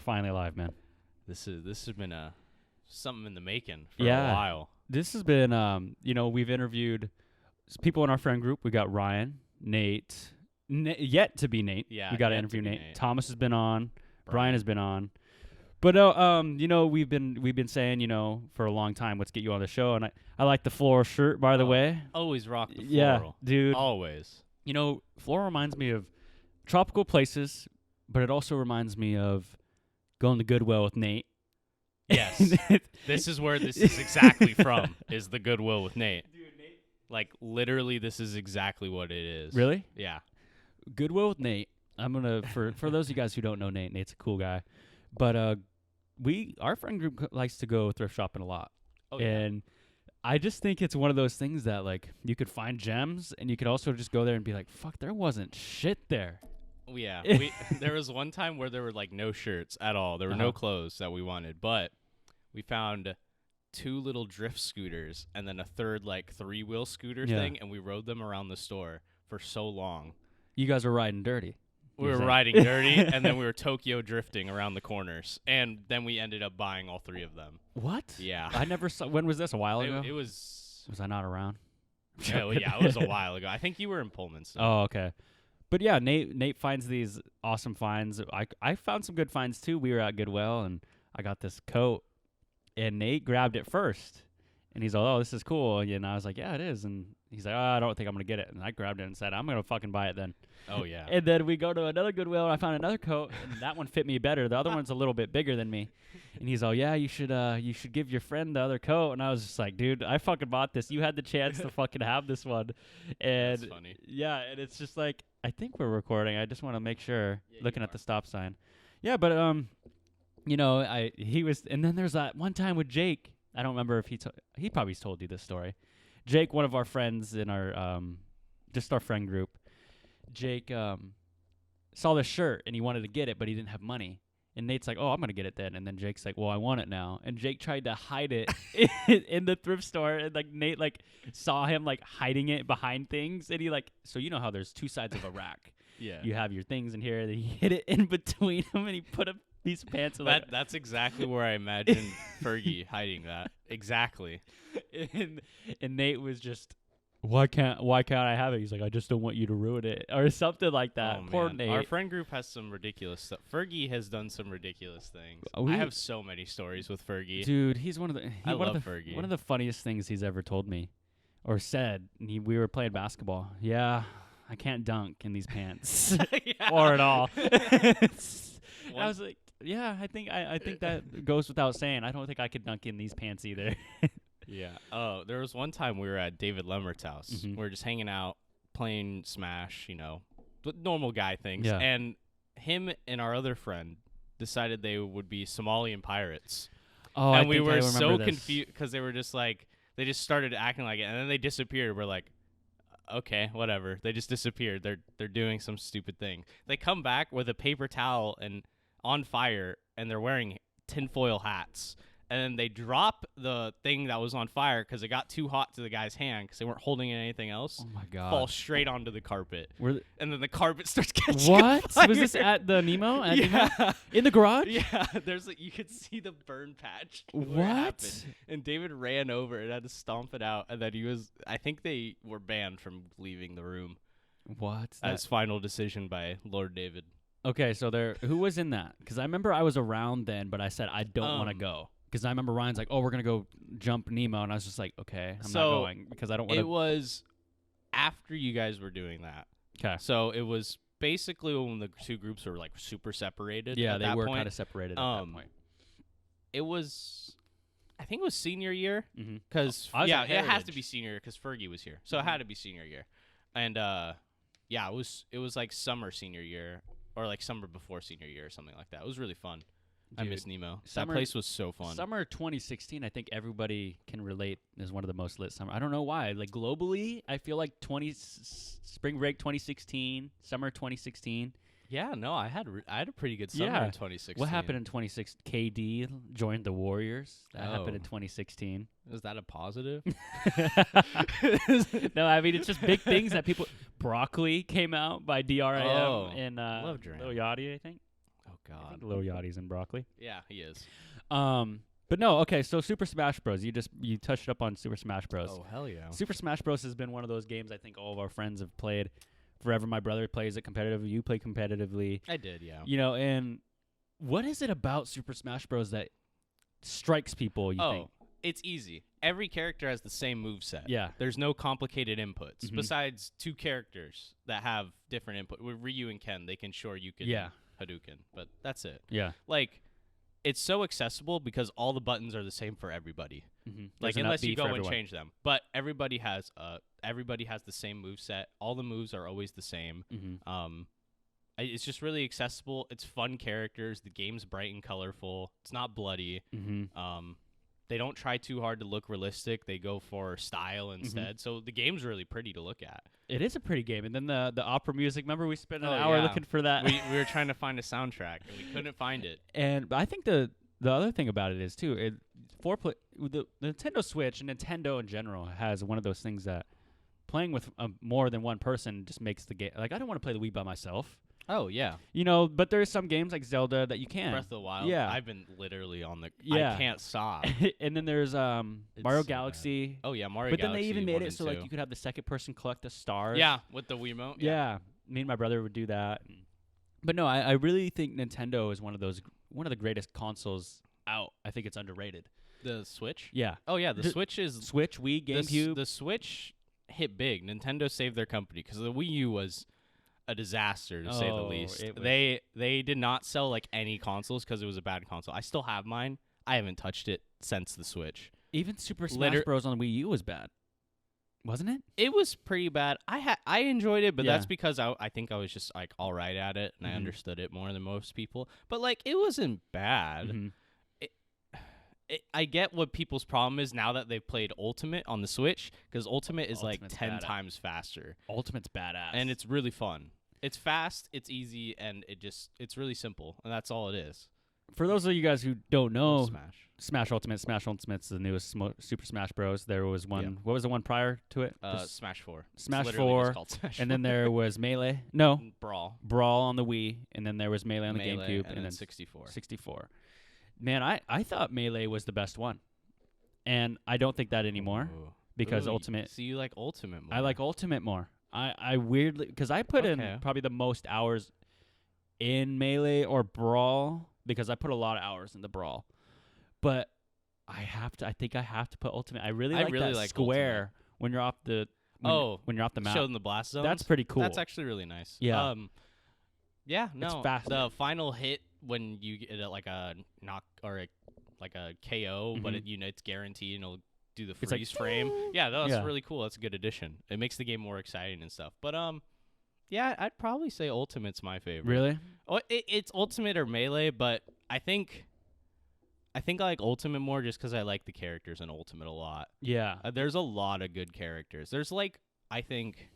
finally live, man. This has been something in the making for a while. This has been, we've interviewed people in our friend group. We got Ryan, Nate, yet to be Nate. Yeah, we got to yet interview to be Nate. Nate. Thomas has been on. Brian has been on. But we've been saying, for a long time, let's get you on the show. And I like the floral shirt, by the way. Always rock the floral. Yeah, dude. Always. Floral reminds me of tropical places, but it also reminds me of going to Goodwill with Nate. Yes. This is where this is exactly from, is the Goodwill with Nate. Dude, Nate. Like, literally, this is exactly what it is. Really? Yeah. Goodwill with Nate. I'm going to, for those of you guys who don't know Nate, Nate's a cool guy. But our friend group likes to go thrift shopping a lot. Oh, yeah. And I just think it's one of those things that, like, you could find gems, and you could also just go there and be like, fuck, there wasn't shit there. Yeah. There was one time where there were, like, no shirts at all. There were no clothes that we wanted. But we found 2 little drift scooters and then a third, like, 3-wheel scooter thing, and we rode them around the store for so long. You guys were riding dirty. We were riding dirty, and then we were Tokyo drifting around the corners. And then we ended up buying all 3 of them. What? Yeah. I never saw. When was this? A while ago? It was... Was I not around? Yeah, it was a while ago. I think you were in Pullman still. Oh, okay. But yeah, Nate finds these awesome finds. I found some good finds too. We were at Goodwill, and I got this coat, and Nate grabbed it first. And he's like, oh, this is cool. And I was like, yeah, it is. And he's like, oh, I don't think I'm going to get it. And I grabbed it and said, I'm going to fucking buy it then. Oh, yeah. And then we go to another Goodwill, and I found another coat, and that one fit me better. The other one's a little bit bigger than me. And he's all, yeah, you should give your friend the other coat. And I was just like, dude, I fucking bought this. You had the chance to fucking have this one. And that's funny. Yeah, and it's just like, I think we're recording. I just want to make sure, looking at the stop sign. Yeah, but, he was, and then there's that one time with Jake. I don't remember if he probably told you this story. Jake, one of our friends in our, just our friend group, Jake saw this shirt and he wanted to get it, but he didn't have money. And Nate's like, oh, I'm going to get it then. And then Jake's like, well, I want it now. And Jake tried to hide it in the thrift store. And like Nate like saw him like hiding it behind things. And he like, so you know how there's 2 sides of a rack. Yeah. You have your things in here. And he hid it in between them and he put a piece of pants in That's exactly where I imagined Fergie hiding that. Exactly. And Nate was just, why can't I have it? He's like, I just don't want you to ruin it, or something like that. Oh, Poor man. Nate. Our friend group has some ridiculous stuff. Fergie has done some ridiculous things. I have so many stories with Fergie. Dude, he's one of the. I love Fergie. One of the funniest things he's ever told me, or said. We were playing basketball. Yeah, I can't dunk in these pants, or at all. I was like, yeah, I think that goes without saying. I don't think I could dunk in these pants either. Yeah. Oh, there was one time we were at David Lemmert's house. Mm-hmm. We were just hanging out, playing Smash, normal guy things. Yeah. And him and our other friend decided they would be Somalian pirates. Oh, and I we think were I so remember confused because they were just like, they just started acting like it, and then they disappeared. We're like, okay, whatever. They just disappeared. They're doing some stupid thing. They come back with a paper towel and on fire, and they're wearing tinfoil hats. And then they drop the thing that was on fire because it got too hot to the guy's hand because they weren't holding anything else. Oh my god! Fall straight onto the carpet. And then the carpet starts catching what? fire. Was this at the Nemo? Yeah. In the garage? Yeah. You could see the burn patch. What? And David ran over and had to stomp it out. And then I think they were banned from leaving the room. What? As final decision by Lord David. Okay, so who was in that? Because I remember I was around then, but I said I don't want to go. Because I remember Ryan's like, oh, we're going to go jump Nemo. And I was just like, okay, I'm not going because I don't want to. It was after you guys were doing that. Okay. So it was basically when the 2 groups were like super separated. Yeah, they were kind of separated at that point. It was, I think it was senior year. Because, it has to be senior year because Fergie was here. So it had to be senior year. And, it was like summer senior year or like summer before senior year or something like that. It was really fun. Dude, I miss Nemo. That place was so fun. Summer 2016, I think everybody can relate as one of the most lit summer. I don't know why. Like globally, I feel like spring break 2016, summer 2016. Yeah, no, I had a pretty good summer in 2016. What happened in 2016? KD joined the Warriors. That happened in 2016. Is that a positive? No, I mean it's just big things that people. Broccoli came out by DRAM and love Duran. Lil Yachty, I think. Oh I God. think Lil Yachty's in Broccoli. Yeah, he is. But no, okay. So Super Smash Bros. You touched up on Super Smash Bros. Oh hell yeah. Super Smash Bros. Has been one of those games I think all of our friends have played forever. My brother plays it competitively. You play competitively. I did, yeah. You know, and what is it about Super Smash Bros. That strikes people, you think? It's easy. Every character has the same moveset. Yeah. There's no complicated inputs Mhm. besides two characters that have different input. With Ryu and Ken, they can Shoryuken Yeah. and Hadouken, but that's it. Yeah. Like, it's so accessible because all the buttons are the same for everybody. Mm-hmm. Like, unless you go and change them. But everybody has the same moveset. All the moves are always the same. Mm-hmm. It's just really accessible. It's fun characters. The game's bright and colorful. It's not bloody. Mm-hmm. They don't try too hard to look realistic. They go for style instead. So the game's really pretty to look at. It is a pretty game. And then the opera music. Remember we spent an Oh, hour yeah. looking for that. We were trying to find a soundtrack and we couldn't find it. And I think the other thing about it is too, the Nintendo Switch and Nintendo in general has one of those things that playing with more than one person just makes the game. Like I don't want to play the Wii by myself. Oh yeah, You know, but there's some games like Zelda that you can. Breath of the Wild. Yeah. I've been literally on the. Yeah. I can't stop. And then there's Mario so Galaxy. Oh yeah, Mario. But Galaxy then they even 1 made it and so like 2. you could have the second person collect the stars. Yeah, with the Wiimote. Yeah. Me and my brother would do that. But no, I really think Nintendo is one of the greatest consoles out. I think it's underrated. The Switch. Yeah. Oh yeah, the Switch is Switch, Wii, GameCube. The Switch hit big. Nintendo saved their company because the Wii U was a disaster to say the least. it was- They did not sell like any consoles because it was a bad console. I still have mine. I haven't touched it since the Switch. Even Super Smash Bros on the Wii U was bad, wasn't it? It was pretty bad. I enjoyed it, but Yeah. that's because I think I was just like all right at it and I Mhm. understood it more than most people. But like it wasn't bad. Mhm. I get what people's problem is now that they've played Ultimate on the Switch because Ultimate is like Ultimate's 10 badass. times faster Ultimate's badass, and it's really fun. It's fast, it's easy, and it's really simple, and that's all it is. for those of you guys who don't know, Smash. Smash Ultimate's the newest Super Smash Bros. There was one. Yeah. What was the one prior to it? Just- Smash 4. It's Smash literally 4, just called Smash and then 4. there was Melee. No, Brawl. Brawl on the Wii, and then there was Melee on the Melee, GameCube, and then 64. 64. Man, I thought Melee was the best one, and I don't think that anymore Ooh. because Ooh, Ultimate. So you like Ultimate more. I like Ultimate more. I weirdly because I put Okay. in probably the most hours in Melee or Brawl because I put a lot of hours in the Brawl, but I think I have to put Ultimate. I really like that like square when you're off the when you're off the map. Showing the blast zones. That's pretty cool. That's actually really nice. Yeah. Yeah, no. fast. The final hit when you get like a knock or like a KO, but Mhm. it's guaranteed and it'll do the It's like, freeze frame. Yeah, that's Yeah. really cool. That's a good addition. It makes the game more exciting and stuff. But yeah, I'd probably say Ultimate's my favorite. Really? Oh, it's Ultimate or Melee, but I think I like Ultimate more just because I like the characters in Ultimate a lot. Yeah. There's a lot of good characters. There's like I think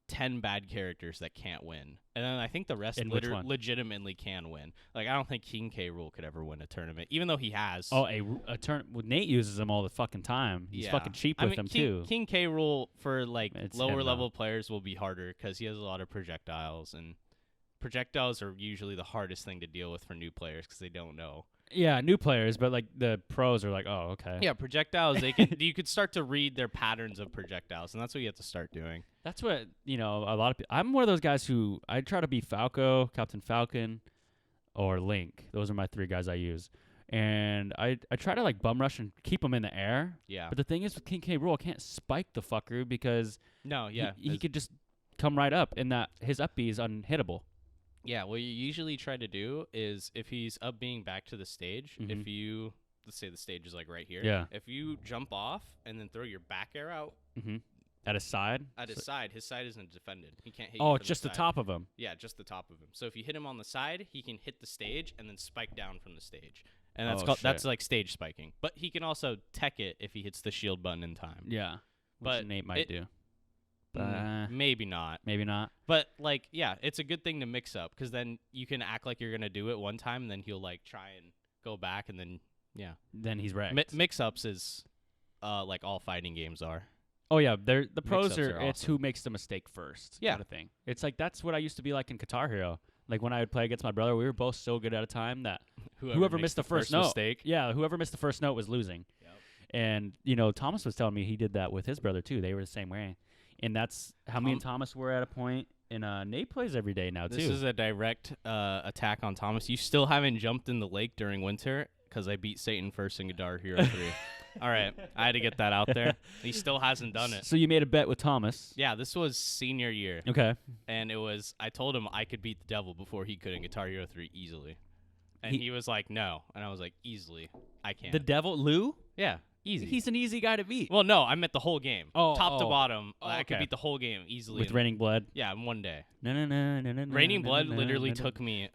10 bad characters that can't win, and then I think the rest And which one? legitimately can win. Like I don't think King K. Rool could ever win a tournament, even though he has. Oh, a turn. Well, Nate uses them all the fucking time. He's Yeah. fucking cheap I with mean, them King, too. King K. Rool for like It's lower him, level players will be harder because he has a lot of projectiles, and projectiles are usually the hardest thing to deal with for new players because they don't know. Yeah, new players, but like the pros are like, oh, okay. Yeah, projectiles. They can you could start to read their patterns of projectiles, and that's what you have to start doing. That's what a lot of people. I'm one of those guys who I try to be Falco, Captain Falcon, or Link. Those are my three guys I use, and I try to like bum rush and keep them in the air. Yeah. But the thing is with King K. Rool, I can't spike the fucker because No. Yeah. he could just come right up, and that his up B is unhittable. Yeah, what you usually try to do is if he's up being back to the stage, Mhm. if you, let's say the stage is like right here. Yeah. If you jump off and then throw your back air out Mm-hmm. At his side. at his side isn't defended. He can't hit Oh, you it's from just the side. top of him. Yeah, just the top of him. So if you hit him on the side, he can hit the stage and then spike down from the stage. And that's Oh, that's shit. like stage spiking. But he can also tech it if he hits the shield button in time. Yeah. But Which Nate might it- do. But Maybe not. maybe not. But like, yeah, it's a good thing to mix up because then you can act like you're gonna do it one time, and then he'll like try and go back, and then yeah, Then he's wrecked. mix-ups is like all fighting games are. Oh yeah, they're the pros Mix-ups are are it's awesome. who makes the mistake first. Yeah. Kind of thing. It's like that's what I used to be like in Guitar Hero. Like when I would play against my brother, we were both so good at a time that Whoever missed makes the first note, mistake. yeah, whoever missed the first note was losing. Yep. And Thomas was telling me he did that with his brother too. They were the same way, and that's how me and Thomas were at a point. And Nate plays every day now too. This is a direct attack on Thomas. You still haven't jumped in the lake during winter because I beat Satan first in Guitar Hero 3. All right, I had to get that out there. He still hasn't done it. So you made a bet with Thomas. Yeah, this was senior year. Okay. And I told him I could beat the devil before he could in Guitar Hero 3 easily. And he was like, no. And I was like, easily. I can't. The devil, Lou? Yeah, easy. He's an easy guy to beat. Well, no, I meant the whole game. Top to bottom. I could okay. beat the whole game easily. With Raining Blood? Yeah, in one day. No. Raining Blood literally took me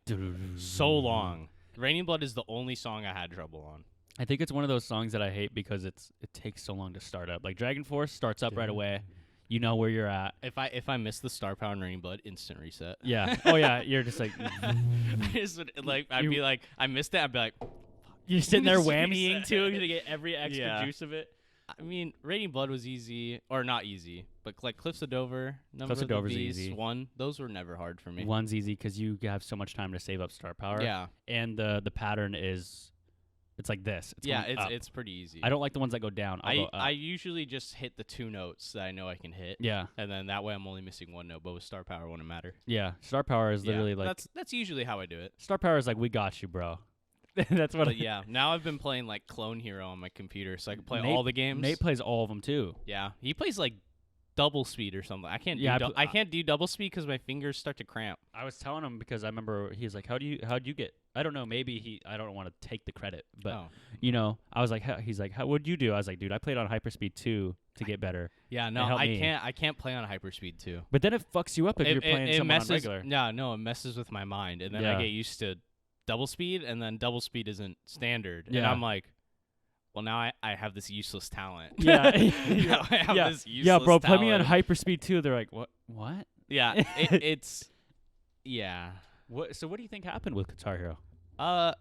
so long. Raining Blood is the only song I had trouble on. I think it's one of those songs that I hate because it takes so long to start up. Like Dragon Force starts up right away. You know where you're at. If I miss the Star Power and Raining Blood, instant reset. Yeah. Oh yeah. You're just like. I'd be like, I missed it. I'd be like, you're sitting there Just whammying reset. too to get every extra Yeah. juice of it. I mean, Raining Blood was easy, or not easy, but like Cliffs of Dover, Number Cliffs of of the Dover's Beast, easy. 1, those were never hard for me. One's easy because you have so much time to save up star power. Yeah, And the pattern is, it's like this. It's going up. it's pretty easy. I don't like the ones that go down. I'll go up. I usually just hit the 2 notes that I know I can hit. Yeah. And then that way I'm only missing 1 note, but with Star Power, it wouldn't matter. Yeah. Star power is literally like. That's usually how I do it. Star power is like, we got you, bro. That's what. But yeah, now I've been playing like Clone Hero on my computer, so I can play Nate- all the games. Nate plays all of them too. Yeah, he plays like double speed or something. I can't. Yeah, I can't do double speed because my fingers start to cramp. I was telling him because I remember he's like, how'd you get? I don't know. Maybe I don't want to take the credit, but I was like, he's like, what'd you do? I was like, dude, I played on hyperspeed 2 to get better. Yeah, no, help me. I can't play on hyperspeed 2. But then it fucks you up if you're playing someone messes, on regular. No, it messes with my mind, and then Yeah. I get used to double speed, and then double speed isn't standard, and Yeah. I'm like, well, now I have this useless talent. Yeah. Now I have Yeah. this useless Yeah, bro, put me on talent. hyperspeed 2. They're like, what? Yeah, it's yeah. So what do you think happened with Guitar Hero?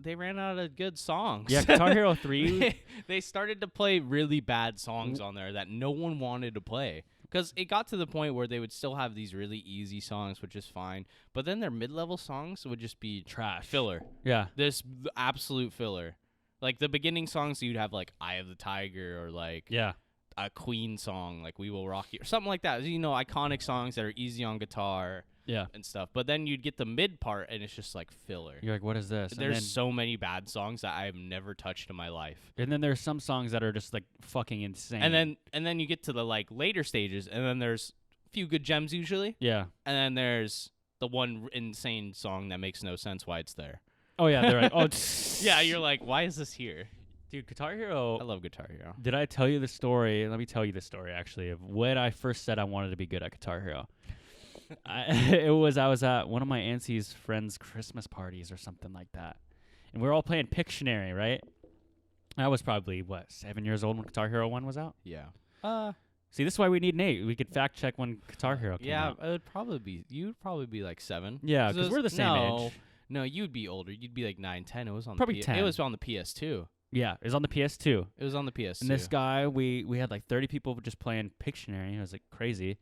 They ran out of good songs. Yeah, Guitar Hero 3. They started to play really bad songs on there that no one wanted to play. Because it got to the point where they would still have these really easy songs, which is fine. But then their mid-level songs would just be Trash. filler. Yeah. This absolute filler. Like the beginning songs, you'd have like Eye of the Tiger or like Yeah. a Queen song, like We Will Rock You, or something like that. Iconic songs that are easy on guitar Yeah. and stuff. But then you'd get the mid part, and it's just like filler. You're like, what is this? There's so many bad songs that I have never touched in my life. And then there's some songs that are just like fucking insane. And then you get to the like later stages, and then there's a few good gems usually, yeah. and then there's the one insane song that makes no sense why it's there. Oh yeah, they're like, oh Yeah, you're like, why is this here? dude, Guitar Hero. I love Guitar Hero. Did I tell you the story? Let me tell you the story actually of when I first said I wanted to be good at Guitar Hero. I was at one of my auntie's friends' Christmas parties or something like that, and we were all playing Pictionary, right? I was probably 7 years old when Guitar Hero 1 was out. Yeah. See, this is why we need Nate. We could fact check when Guitar Hero came Yeah, out. you'd probably be like 7. Yeah, because we're the same age. No, you'd be older. You'd be like 9, 10. It was on Probably the 10. It was on the PS2. Yeah, it was on the PS2. It was on the PS2. And this guy, we had like 30 people just playing Pictionary. It was like crazy.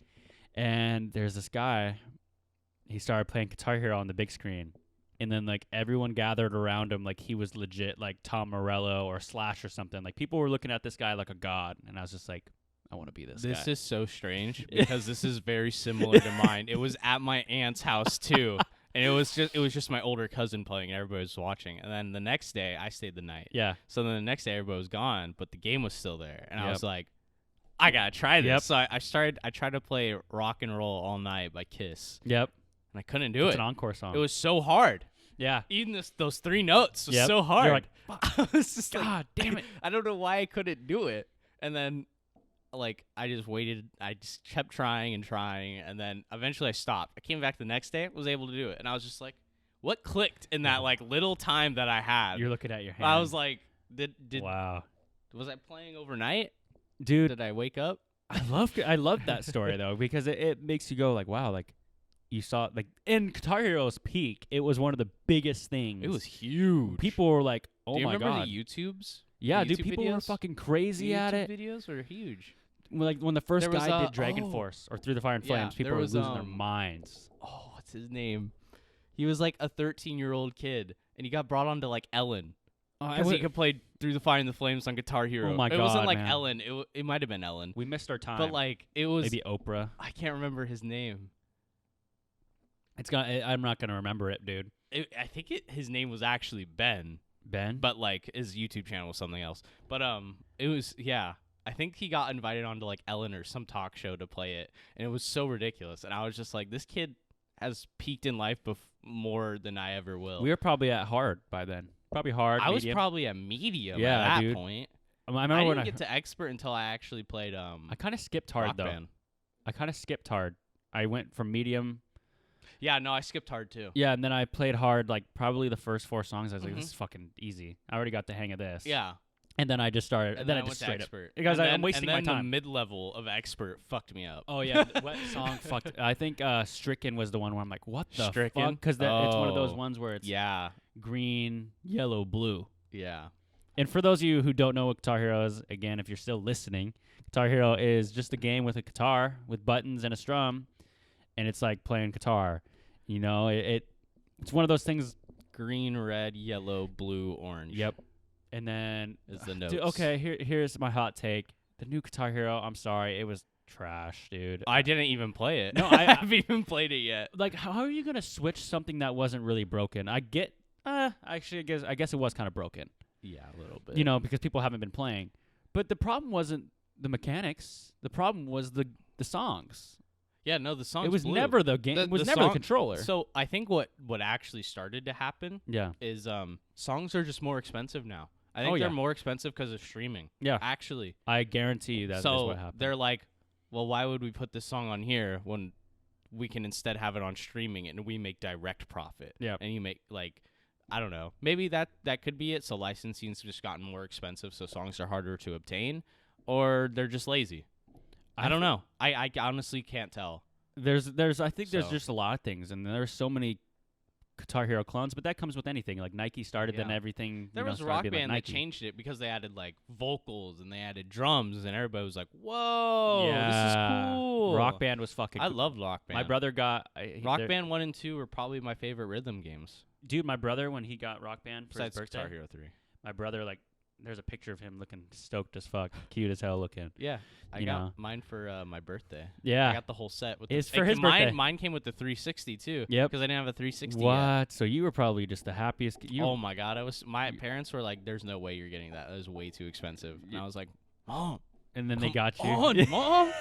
And there's this guy, he started playing Guitar Hero on the big screen. And then like everyone gathered around him like he was legit like Tom Morello or Slash or something. Like people were looking at this guy like a god. And I was just like, I want to be this guy. This is so strange because this is very similar to mine. It was at my aunt's house too. And it was just my older cousin playing and everybody was watching. And then the next day I stayed the night. Yeah. So then the next day everybody was gone, but the game was still there. And I Yep. was like, I gotta try this. Yep. So I tried to play Rock and Roll All Night by Kiss. Yep. And I couldn't do It's it. an encore song. It was so hard. yeah. Even those 3 notes was Yep. so hard. You're like, I was just like, God damn it. I don't know why I couldn't do it. And then, like, I just waited. I just kept trying and trying. And then eventually I stopped. I came back the next day, was able to do it. And I was just like, what clicked in that, like, little time that I had? You're looking at your hand. I was like, wow. Was I playing overnight? Dude, Did I wake up? I love that story though because it makes you go like, wow, like you saw like in Guitar Hero's peak, it was one of the biggest things. It was huge. People were like, oh Do you my remember god. the YouTubes? Yeah, the dude, YouTube people were videos? fucking crazy at it. videos were huge. Like when the first There was, guy did Dragon oh. Force or Through the Fire and Yeah, Flames, people there were was, losing their minds. Oh, what's his name? He was like a 13-year-old kid, and he got brought onto like Ellen I because he would- could play Through the Fire and the Flames on Guitar Hero. Oh my It wasn't God, like man. Ellen. It might have been Ellen, we missed our time. but like it was. maybe Oprah. I can't remember his name. I'm not gonna remember it, dude. I think his name was actually Ben, Ben. but like his YouTube channel was something else. But it was I think he got invited onto like Ellen or some talk show to play it, and it was so ridiculous. And I was just like, this kid has peaked in life more than I ever will. we were probably at hard by then. Probably hard. I was medium. probably a medium Yeah, at that dude. point. I I remember when didn't get to expert until I actually played I kind of skipped hard Rock though. Band. I kind of skipped hard. I went from medium. Yeah, no, I skipped hard too. Yeah, and then I played hard like probably the first 4 songs. I was like, Mhm. this is fucking easy. I already got the hang of this. Yeah, And then I just started. and then I went just to straight up. expert Because and I'm then, wasting and my then time. The mid-level of expert fucked me up. Oh yeah, what song fucked? I think Stricken was the one where I'm like, what the Stricken? fuck? Because it's one of those Oh. ones where it's Yeah, green, yellow, blue. yeah. And for those of you who don't know what Guitar Hero is, again, if you're still listening, Guitar Hero is just a game with a guitar with buttons and a strum, and it's like playing guitar. You know, it's one of those things. Green, red, yellow, blue, orange. Yep. And then Is the notes. dude, okay, here's my hot take. The new Guitar Hero, I'm sorry, it was trash, dude. I didn't even play it. No, I- haven't even played it yet. Like, how are you gonna switch something that wasn't really broken? I get. Actually, I guess it was kind of broken. Yeah, a little bit. You know, because people haven't been playing. But the problem wasn't the mechanics. The problem was the songs. Yeah, no, the song. It was never the game. It was never the song- controller. So I think what actually started to happen Yeah. is songs are just more expensive now. I think Oh, they're yeah. more expensive because of streaming. Yeah. Actually. I guarantee you that is So what happened. they're like, well, why would we put this song on here when we can instead have it on streaming and we make direct profit? Yeah. And you make like, I don't know. Maybe that could be it. So licensing's just gotten more expensive, so songs are harder to obtain, or they're just lazy. I don't know. I honestly can't tell. I think there's So. just a lot of things, and there's so many Guitar Hero clones, but that comes with anything. Like Nike started, then Yeah. everything. There was a started rock being like band that Nike. changed it because they added like vocals and they added drums, and everybody was like, "Whoa, Yeah. this is cool." Rock Band was fucking. I loved Rock Band. My brother got Rock Band 1 and 2 were probably my favorite rhythm games. Dude, my brother when he got Rock Band for Besides his birthday, Guitar Hero 3. my brother like, there's a picture of him looking stoked as fuck, cute as hell looking. Yeah, I You got know. mine for my birthday. Yeah. I got the whole set with. It's the, for his mine, birthday. Mine came with the 360 too. Yep. Because I didn't have a 360 What? yet. So you were probably just the happiest. Oh my god, my parents were like, "There's no way you're getting that. That is way too expensive." And I was like, "Mom, and then they come got you. on, Mom,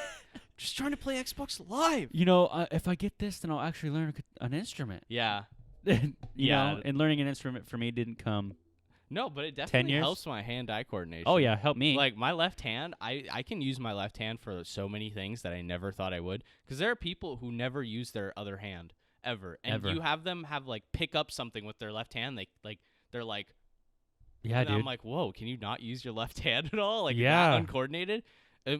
just trying to play Xbox Live." You know, if I get this, then I'll actually learn an instrument. Yeah. you Yeah. know, and learning an instrument for me didn't come. No, but it definitely years? helps my hand-eye coordination. Oh yeah, help me. Like my left hand, I can use my left hand for so many things that I never thought I would. Because there are people who never use their other hand ever, and Ever. you have them like pick up something with their left hand. They're like, yeah, and dude. I'm like, whoa, can you not use your left hand at all? Like Yeah. that uncoordinated.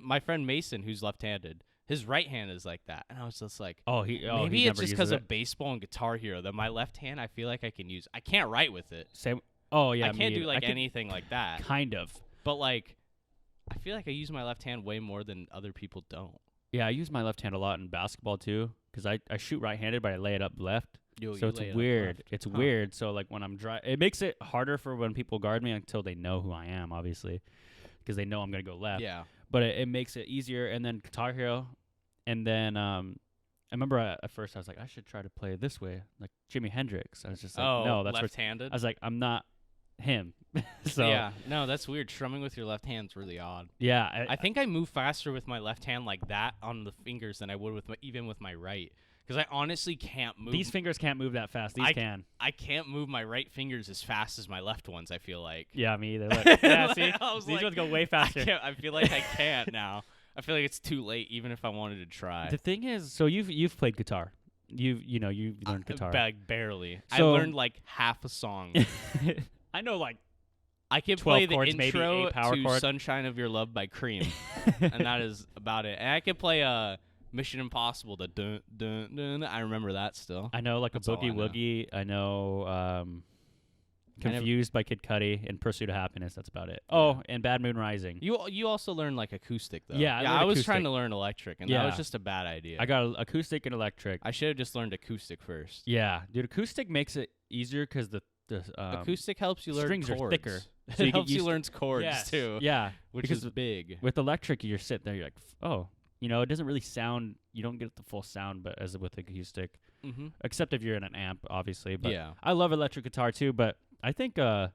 My friend Mason, who's left-handed, his right hand is like that, and I was just like, Maybe maybe he it's never just uses because it. of baseball and Guitar Hero that my left hand I feel like I can use. I can't write with it. Same. Oh yeah, I can't me do either. like I could anything like that. Kind of. But like, I feel like I use my left hand way more than other people don't. Yeah, I use my left hand a lot in basketball too, because I shoot right-handed, but I lay it up left. So it's weird. It's weird. So like when I'm it makes it harder for when people guard me until they know who I am, obviously, because they know I'm gonna go left. Yeah. But it makes it easier. And then Guitar Hero, and then I remember at first I was like, I should try to play it this way, like Jimi Hendrix. I was just like, no, that's left-handed. I was like, I'm not him. So yeah, no, that's weird. Strumming with your left hand's really odd. yeah, I think I move faster with my left hand like that on the fingers than I would even with my right. Because I honestly can't move. these fingers can't move that fast. These can. I can't move my right fingers as fast as my left ones, I feel like. Yeah, me either. Look, yeah, see, I was these like, ones go way faster. I feel like I can't now. I feel like it's too late, even if I wanted to try. The thing is, so you've played guitar. You've learned guitar. Barely. I So- learned like half a song. I know, like, I can 12 play the chords, maybe intro 8 power to chords. "Sunshine of Your Love" by Cream, and that is about it. And I can play Mission Impossible. The dun dun dun. I remember that still. I know like That's a all I boogie know. woogie. I know Confused by Kid Cudi and Pursuit of Happiness. That's about it. Oh, and Bad Moon Rising. You also learned like acoustic though. Yeah, I was acoustic. trying to learn electric, and that was just a bad idea. I got acoustic and electric. I should have just learned acoustic first. Yeah, dude, acoustic makes it easier because the acoustic helps you learn strings chords. are thicker. So it helps you learn chords too. Yeah, which is big. With electric, you're sitting there, you're like, oh, it doesn't really sound. You don't get the full sound, but as with acoustic, except if you're in an amp, obviously. But yeah, I love electric guitar too. But I think the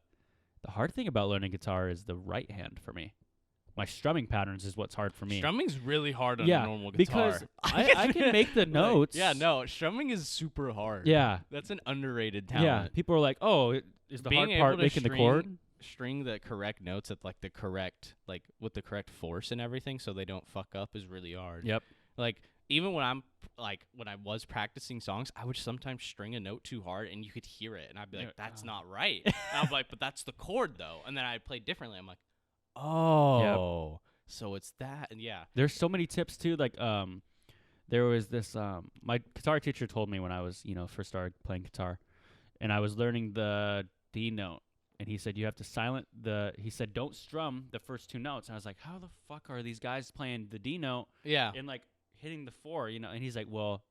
hard thing about learning guitar is the right hand for me. My strumming patterns is what's hard for me. Strumming's really hard on a normal guitar. Because I can make the notes. Strumming is super hard. Yeah. That's an underrated talent. Yeah, people are like, oh, is the hard part making the chord? String the correct notes at like the correct, like with the correct force and everything so they don't fuck up is really hard. Yep. Like even when I was practicing songs, I would sometimes string a note too hard and you could hear it and I'd be like, that's not right. And I'd be like, but that's the chord though. And then I'd play differently. I'm like, oh, so it's that. And yeah. There's so many tips too. Like, there was this, my guitar teacher told me when I was, first started playing guitar and I was learning the D note. And he said, you have to silent he said, don't strum the first two notes. And I was like, how the fuck are these guys playing the D note? Yeah. And like hitting the four, and he's like, well,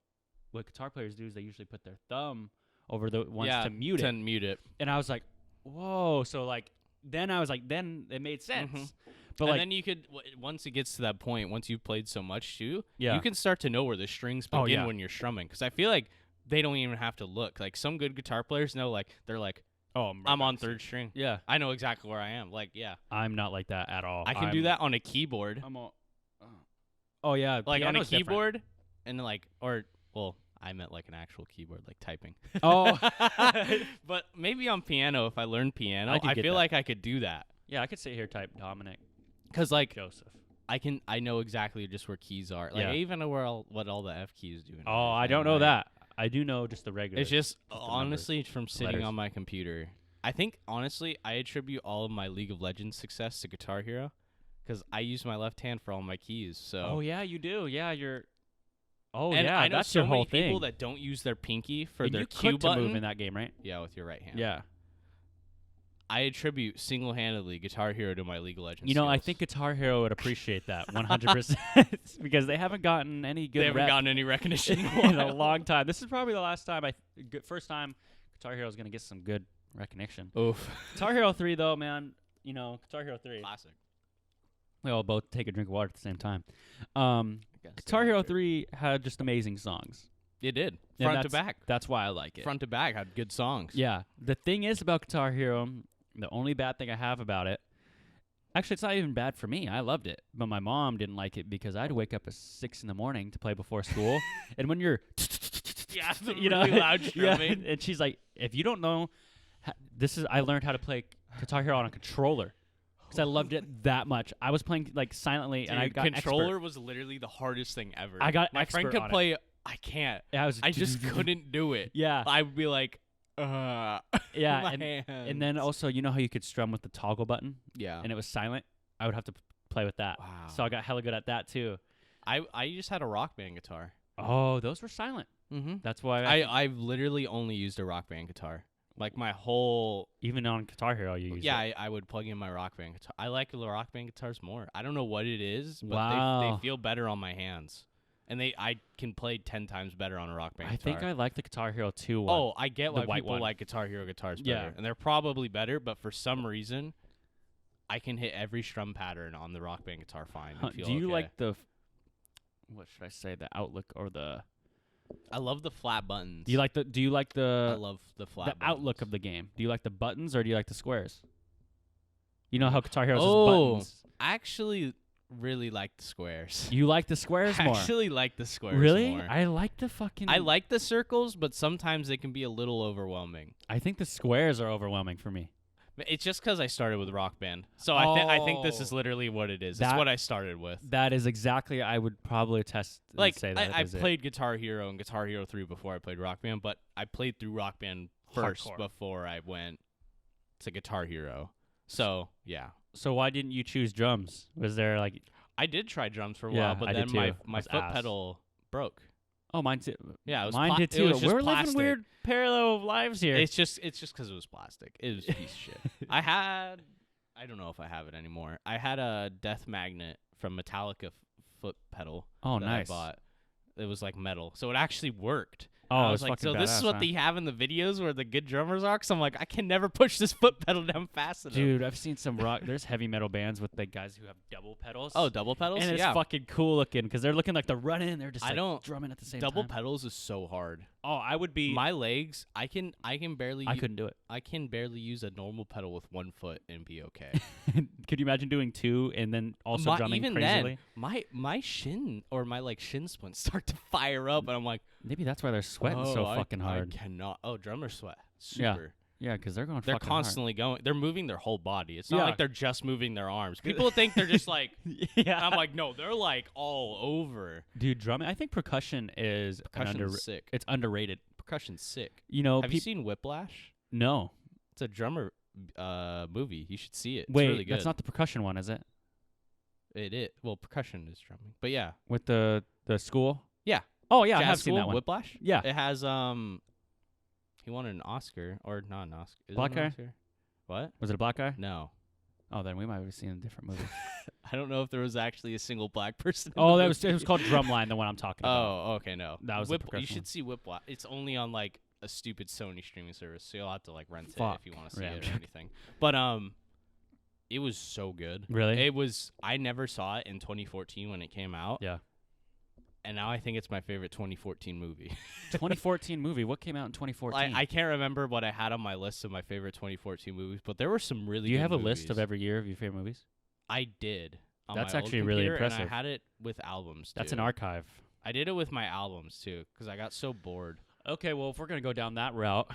what guitar players do is they usually put their thumb over the ones to mute it. Mute it. And I was like, whoa. So like, then I was like, then it made sense. But and then you could, once it gets to that point, once you've played so much too, you can start to know where the strings begin when you're strumming. Because I feel like they don't even have to look. Like some good guitar players know, like, they're like, oh, I'm on third string. Yeah. I know exactly where I am. Like, yeah. I'm not like that at all. I can do that on a keyboard. Oh, yeah. Like on a keyboard and like, I meant like an actual keyboard, like typing. Oh. But maybe on piano, if I learned piano, I feel like I could do that. Yeah, I could sit here type Dominick. Because like Joseph. I know exactly just where keys are. Like I even know what all the F keys do. Oh, I don't know that. I do know just the regular. It's just honestly from sitting on my computer. I think honestly I attribute all of my League of Legends success to Guitar Hero because I use my left hand for all my keys. So. Oh yeah, you do. Yeah, you're. Oh and yeah, I know that's so your whole many thing. people that don't use their pinky for and their you Q button. To move in that game, right? Yeah, with your right hand. Yeah. I attribute single-handedly Guitar Hero to my League of Legends. I think Guitar Hero would appreciate that 100% because they haven't gotten any good. They haven't gotten any recognition in a long time. This is probably the last time first time Guitar Hero is gonna get some good recognition. Oof. Guitar Hero 3 though, man. Guitar Hero 3. Classic. We all both take a drink of water at the same time. Guitar Hero 3 had just amazing songs. It did. Front to back. That's why I like it. Front to back had good songs. Yeah. The thing is about Guitar Hero, the only bad thing I have about it, actually it's not even bad for me. I loved it. But my mom didn't like it because I'd wake up at 6 a.m. to play before school. And when you're really loud strumming. And she's like, if you don't know, I learned how to play Guitar Hero on a controller. Because I loved it that much. I was playing like silently, and I got controller expert. Was literally the hardest thing ever. I got my friend could on play. I can't. I just couldn't do it. Yeah, I would be like, yeah, and then also how you could strum with the toggle button. Yeah, and it was silent. I would have to play with that. Wow. So I got hella good at that too. I just had a Rock Band guitar. Oh, those were silent. Mm-hmm. That's why I've literally only used a Rock Band guitar. Like my whole... Even on Guitar Hero you use it. Yeah, I would plug in my Rock Band guitar. I like the Rock Band guitars more. I don't know what it is, but they feel better on my hands. And I can play 10 times better on a Rock Band guitar. I think I like the Guitar Hero 2 one. Oh, I get why people like Guitar Hero guitars better. Yeah. And they're probably better, but for some reason, I can hit every strum pattern on the Rock Band guitar fine and feel Do you okay. like the... What should I say? The outlook or the... I love the flat buttons. Do you like the I love the flat buttons. outlook of the game. Do you like the buttons or do you like the squares? You know how Guitar Hero's is buttons. I actually really like the squares. You like the squares more? I actually like the squares really? more. I like the fucking... I like the circles, but sometimes they can be a little overwhelming. I think the squares are overwhelming for me. It's just because I started with Rock Band. So I think this is literally what it is. It's what I started with. That is exactly, I would probably attest and say that I played Guitar Hero and Guitar Hero 3 before I played Rock Band, but I played through Rock Band first before I went to Guitar Hero. So, yeah. So why didn't you choose drums? Was there like... I did try drums for a while, but then my foot pedal broke. Oh, mine too. Yeah, it was mine did it too. was just We're plastic. living weird parallel lives here. It's just because it was plastic. It was a piece of shit. I don't know if I have it anymore. I had a Death Magnet from Metallica foot pedal. Oh, that nice. I bought. It was like metal, so it actually worked. Oh, I it was was like, fucking so this is badass, what huh? they have in the videos where the good drummers are. Cause I'm like, I can never push this foot pedal down fast enough. Dude, I've seen some rock. There's heavy metal bands with like guys who have double pedals. Oh, double pedals. and it's yeah, fucking cool looking because they're looking like they're running. They're just I like don't- drumming at the same double time. pedals is so hard. Oh, I would be. My legs, I can barely. I couldn't do it. I can barely use a normal pedal with 1 foot and be okay. Could you imagine doing 2 and then also drumming even crazily? then, my shin or my like shin splints start to fire up, and I'm like, Maybe that's why they're sweating so fucking hard. I cannot. Oh, drummers sweat. Yeah. Super. Yeah, because they're going They're fucking constantly going. They're moving their whole body. It's not Yeah. like they're just moving their arms. People think they're just like. hard. Yeah. I'm like, no, they're like all over. Dude, drumming. I think percussion is Percussion's sick. it's underrated. Percussion's sick. You know, Have you seen Whiplash? No. It's a drummer movie. You should see it. Wait, it's really good. that's not the percussion one, is it? Well, percussion is drumming, but yeah. With the school? Yeah. Oh yeah, I Jazz have seen School, that one. Whiplash. Yeah. It has he won an Oscar or not an Oscar. Is it Black an guy? Oscar? What? Was it a black guy? No. Oh, then we might have seen a different movie. I don't know if there was actually a single black person. Oh, in the it was movie. called Drumline, the one I'm talking about. Oh, okay, no. That was the You percussion should one. see Whiplash. It's only on like a stupid Sony streaming service, so you'll have to like rent it Fuck. if you want to see Yeah, I'm it or joking. anything. But it was so good. Really? It was. I never saw it in 2014 when it came out. Yeah. And now I think it's my favorite 2014 movie. 2014 movie. What came out in 2014? I can't remember what I had on my list of my favorite 2014 movies, but there were some really. Do you good have a list of movies. every year of your favorite movies? I did. On That's my old actually really computer, impressive. And I had it with albums. That's too. an archive. I did it with my albums too, because I got so bored. Okay, well, if we're gonna go down that route,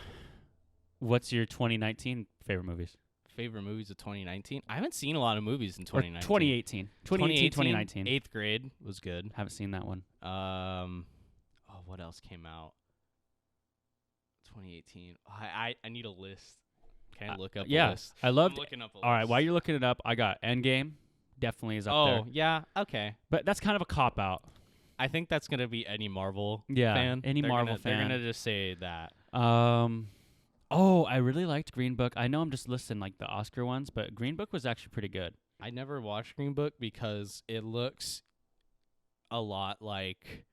what's your 2019 favorite movies? Favorite movies of 2019? I haven't seen a lot of movies in Or 2019. 2018. 2018, 2019. 8th grade was good. Haven't seen that one. What else came out? 2018. I need a list. Can I look up a Yeah, list? I loved. I'm looking up a All right, list. while you're looking it up, I got Endgame. Definitely is up there. Oh, yeah. Okay. But that's kind of a cop out. I think that's going to be any Marvel Yeah, fan. any Marvel They're fan. going to just say that. Oh, I really liked Green Book. I know I'm just listing like the Oscar ones, but Green Book was actually pretty good. I never watched Green Book because it looks a lot like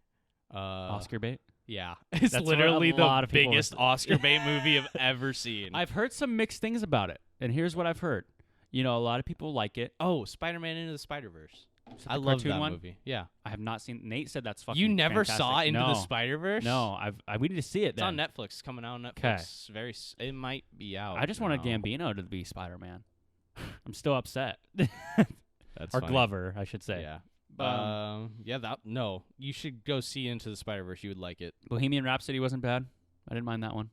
Oscar bait. Yeah, it's That's what literally a lot the of people were biggest Oscar bait movie I've ever seen. I've heard some mixed things about it, and here's what I've heard. You know, a lot of people like it. Oh, Spider-Man Into the Spider-Verse. Is it I the love cartoon that one? movie. Yeah. I have not seen. Nate said that's fucking. You never fantastic. saw Into no. the Spider-Verse? No, we need to see it. It's then. on Netflix. It's coming out on 'Kay. Netflix. It might be out. I just wanted now. Gambino to be Spider-Man. I'm still upset. That's or funny. Glover, I should say. Yeah. Um, You should go see Into the Spider-Verse. You would like it. Bohemian Rhapsody wasn't bad. I didn't mind that one.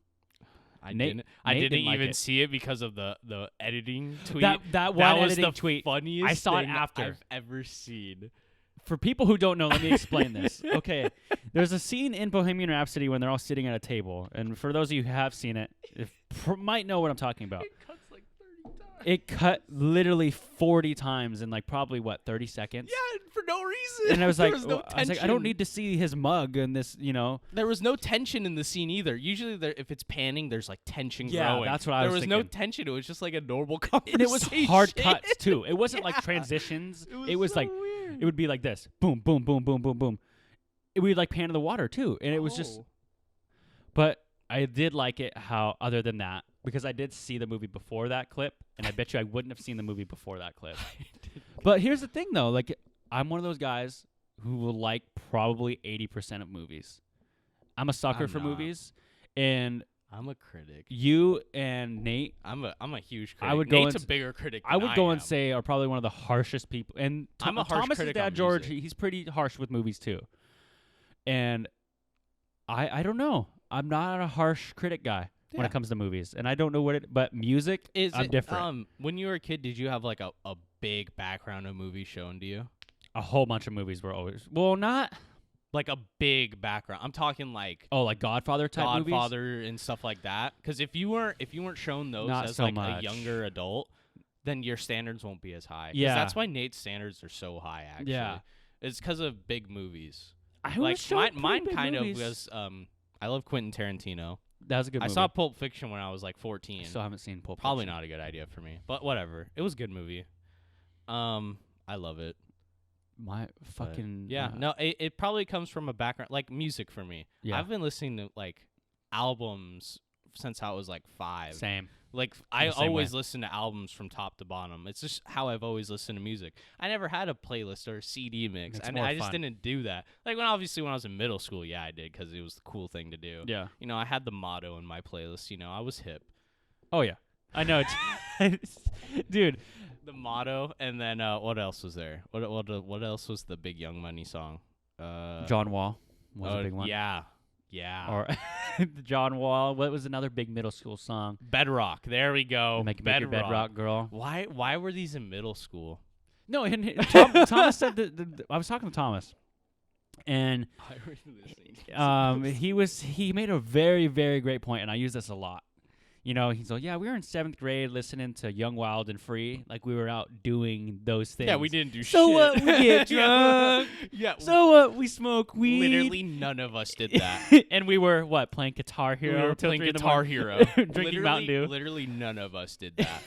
I Nate- didn't Nate didn't like even it. see it because of the editing tweet. That one was editing the tweet. funniest I saw it thing after. I've ever seen. For people who don't know, let me explain this. Okay, there's a scene in Bohemian Rhapsody when they're all sitting at a table, and for those of you who have seen it, might know what I'm talking about. It cuts like 30 times. It cut literally 40 times in like probably 30 seconds. Yeah, for no reason. And I was There like, was no I was like, I don't tension. need to see his mug and this, you know. There was no tension in the scene either. Usually, if it's panning, there's like tension Yeah, growing. that's what I there was was no thinking. tension. It was just like a normal conversation. And it was hard cuts too. It wasn't like Yeah. transitions. It was so like weird. it would be like this, boom, boom, boom, boom, boom, boom. It would like pan to the water too, and it was just. Oh. But I did like it. How other than that, because I did see the movie before that clip, and I bet you I wouldn't have seen the movie before that clip. But here's the thing, though. Like, I'm one of those guys who will like probably 80% of movies. I'm a sucker I'm for not. movies, and I'm a critic. you and Nate, I'm a huge critic. I would go Nate's and a bigger critic. I than would go and am. say, are probably one of the harshest people. And I'm a harsh Thomas's critic dad, on George, music. he's pretty harsh with movies too. And I don't know. I'm not a harsh critic guy when Yeah. it comes to movies, and I don't know what it. But music, I'm different. When you were a kid, did you have like a big background of movies shown to you? A whole bunch of movies were always not Like a big background. I'm talking like like Godfather type movies. Godfather and stuff like that. Because if you weren't shown those Not as so like much. a younger adult, then your standards won't be as high. 'Cause Yeah. that's why Nate's standards are so high. Actually, Yeah. it's because of big movies. I Like was showing mine pretty big kind movies. of was I love Quentin Tarantino. That was a good I movie. saw Pulp Fiction when I was like 14. I still haven't seen Pulp Probably Fiction. not a good idea for me, but whatever. It was a good movie. I love it. My fucking No, it probably comes from a background like music for me. Yeah. I've been listening to like albums since I was like 5. Same. Like I the same always listen to albums from top to bottom. It's just how I've always listened to music. I never had a playlist or a CD mix. It's And more I just fun. didn't do that. Like when I was in middle school, yeah, I did because it was the cool thing to do. Yeah. You know, I had the motto in my playlist. You know, I was hip. Oh yeah. I know it's dude. The motto, and then what else was there? What else was the Big Young Money song? John Wall was a big one. Yeah. Or John Wall. What was another big middle school song? Bedrock. There we go. Make your bedrock girl. Why were these in middle school? No, and Thomas said that I was talking to Thomas, and Why were you listening? he made a very, very great point, and I use this a lot. You know, he's like, yeah, we were in 7th grade listening to Young, Wild, and Free. Like, we were out doing those things. Yeah, we didn't do So shit. what? We get drunk. Yeah. So what? We smoke weed. Literally none of us did that. And we were, what, playing Guitar We Hero? were till playing 3 in the Guitar morning? Hero. Drinking Mountain Dew. Literally none of us did that.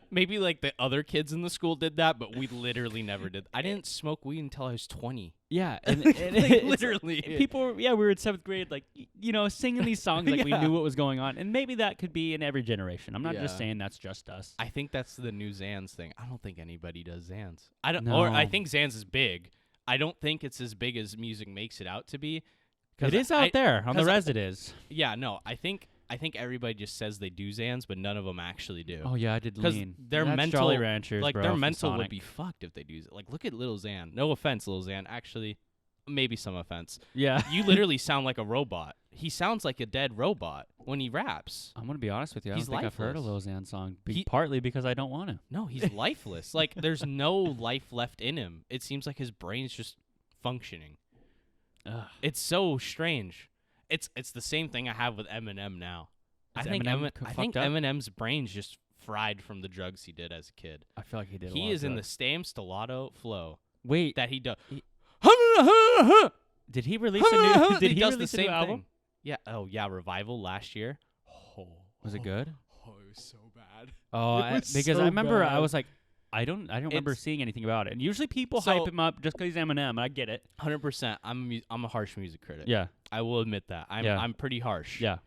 Maybe like the other kids in the school did that, but we literally never did. I didn't smoke weed until I was 20. Yeah. And Like, it's- literally. People, we were in 7th grade, like, you know, singing these songs like we Yeah. knew what was going on. And maybe that could be in every generation. I'm not just Yeah. saying that's just us. I think that's the new Zans thing. I don't think anybody does Zans. I don't, No. or I think Zans is big. I don't think it's as big as music makes it out to be. It is out there. On the 'cause res it is. Yeah, no, I think everybody just says they do Zans, but none of them actually do. Oh, yeah, I did 'Cause lean. their That's mental- Jolly Ranchers, Like bro, their from mental would Sonic. be fucked if they do. Like look at Lil Xan. No offense, Lil Xan. Actually, maybe some offense. Yeah. You literally sound like a robot. He sounds like a dead robot when he raps. I'm going to be honest with you. I He's don't think I've heard a Lil lifeless. Xan song. He- Partly because I don't want to. No, he's lifeless. Like there's no life left in him. It seems like his brain's just functioning. Ugh. It's so strange. It's the same thing I have with Eminem now. Is I think Eminem I think fucked up? Eminem's brain's just fried from the drugs he did as a kid. I feel like he did a lot He of is in the drugs. same Stellato flow Wait, that he does. did he release a new did he does release the a new same album? thing. Yeah. Oh yeah, Revival last year. Was it good? Oh, it was so bad. Oh, It was because so I remember I bad. was like, I don't remember It's- seeing anything about it. And usually people So- hype him up just because he's Eminem. And I get it. 100%. I'm a harsh music critic. Yeah, I will admit that. Yeah. I'm pretty harsh. yeah.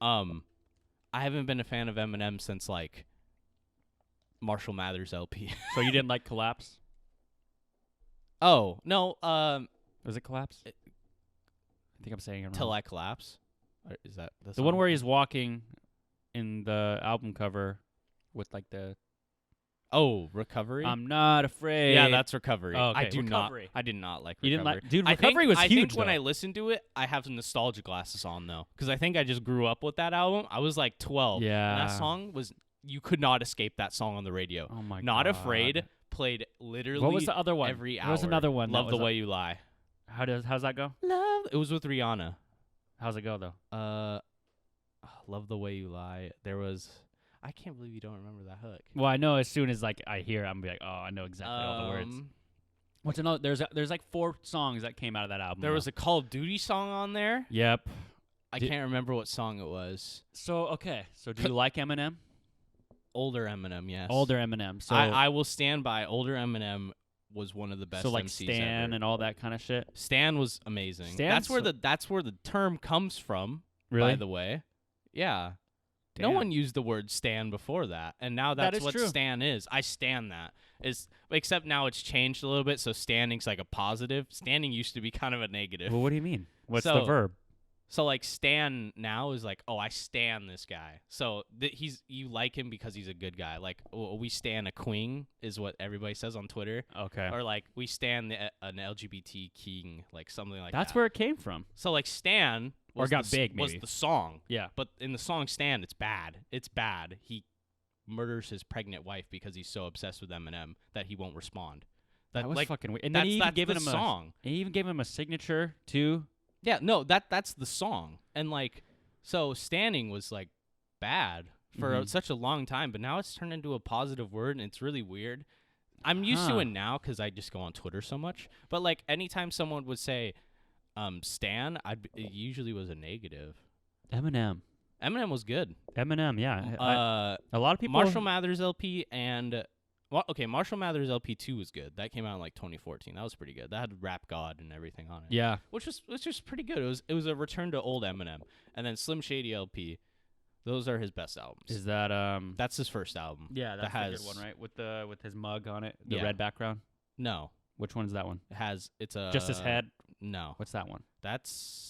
I haven't been a fan of Eminem since like Marshall Mathers LP. So you didn't like Collapse? Oh no. Was it Collapse? I think I'm saying it wrong. Till I Collapse. Or is that The one where he's walking in the album cover with like the Recovery? I'm not afraid. yeah, that's Recovery. Oh, I okay, do Recovery. not. I did not like You Recovery. didn't like, dude. I Recovery think, was I huge. think when I though. listen to it, I have nostalgia glasses on though, because I think I just grew up with that album. I was like 12. Yeah. And that song was. You could not escape that song on the radio. Oh my god. Not Afraid played literally. What was the other one? every hour. There was another one. that Love the was Way You Lie. How's that go? Love. It was with Rihanna. How's it go though? Love the Way You Lie. There was. I can't believe you don't remember that hook. Well, I know as soon as like I hear it, I'm like, oh, I know exactly all the words. What's another? There's like 4 songs that came out of that album. There was a Call of Duty song on there. Yep. I Did- can't remember what song it was. So okay. So do you like Eminem? Older Eminem, yes. Older Eminem. So I will stand by. Older Eminem was one of the best. so like MCs Stan ever. and all that kind of shit. Stan was amazing. Stan's That's where the term comes from. Really? By the way, yeah. No Damn. one used the word Stan before that, and now That that's is what true. Stan is. I stan that. Except now it's changed a little bit, so standing's like a positive. Standing used to be kind of a negative. Well, what do you mean? What's the So- verb? So like stan now is like, oh, I stan this guy. So you like him because he's a good guy. Like we stan a queen is what everybody says on Twitter, Okay. or like we stan an LGBT king, like something like That's that. where it came from. So like Stan Or was got the, big, was maybe. the song, Yeah. but in the song Stan, it's bad. It's bad. He murders his pregnant wife because he's so obsessed with Eminem that he won't respond. That was like fucking weird. And then he even that's gave the him song. he even gave him a signature too. Yeah, no, that's the song. And like, so standing was like bad for Mhm. such a long time, but now it's turned into a positive word, and it's really weird. I'm used to Huh. it now because I just go on Twitter so much. But like, anytime someone would say, Stan, it usually was a negative. Eminem. Eminem was good. Eminem, yeah. A lot of people. Marshall Mathers LP and Marshall Mathers LP 2 was good. That came out in like 2014. That was pretty good. That had Rap God and everything on it. Yeah. Which was pretty good. It was a return to old Eminem. And then Slim Shady LP, those are his best albums. Is that That's his first album. Yeah, that's that a good one, right? With his mug on it, the Yeah. red background. No. Which one's that one? It's a Just his head. No. What's that one? That's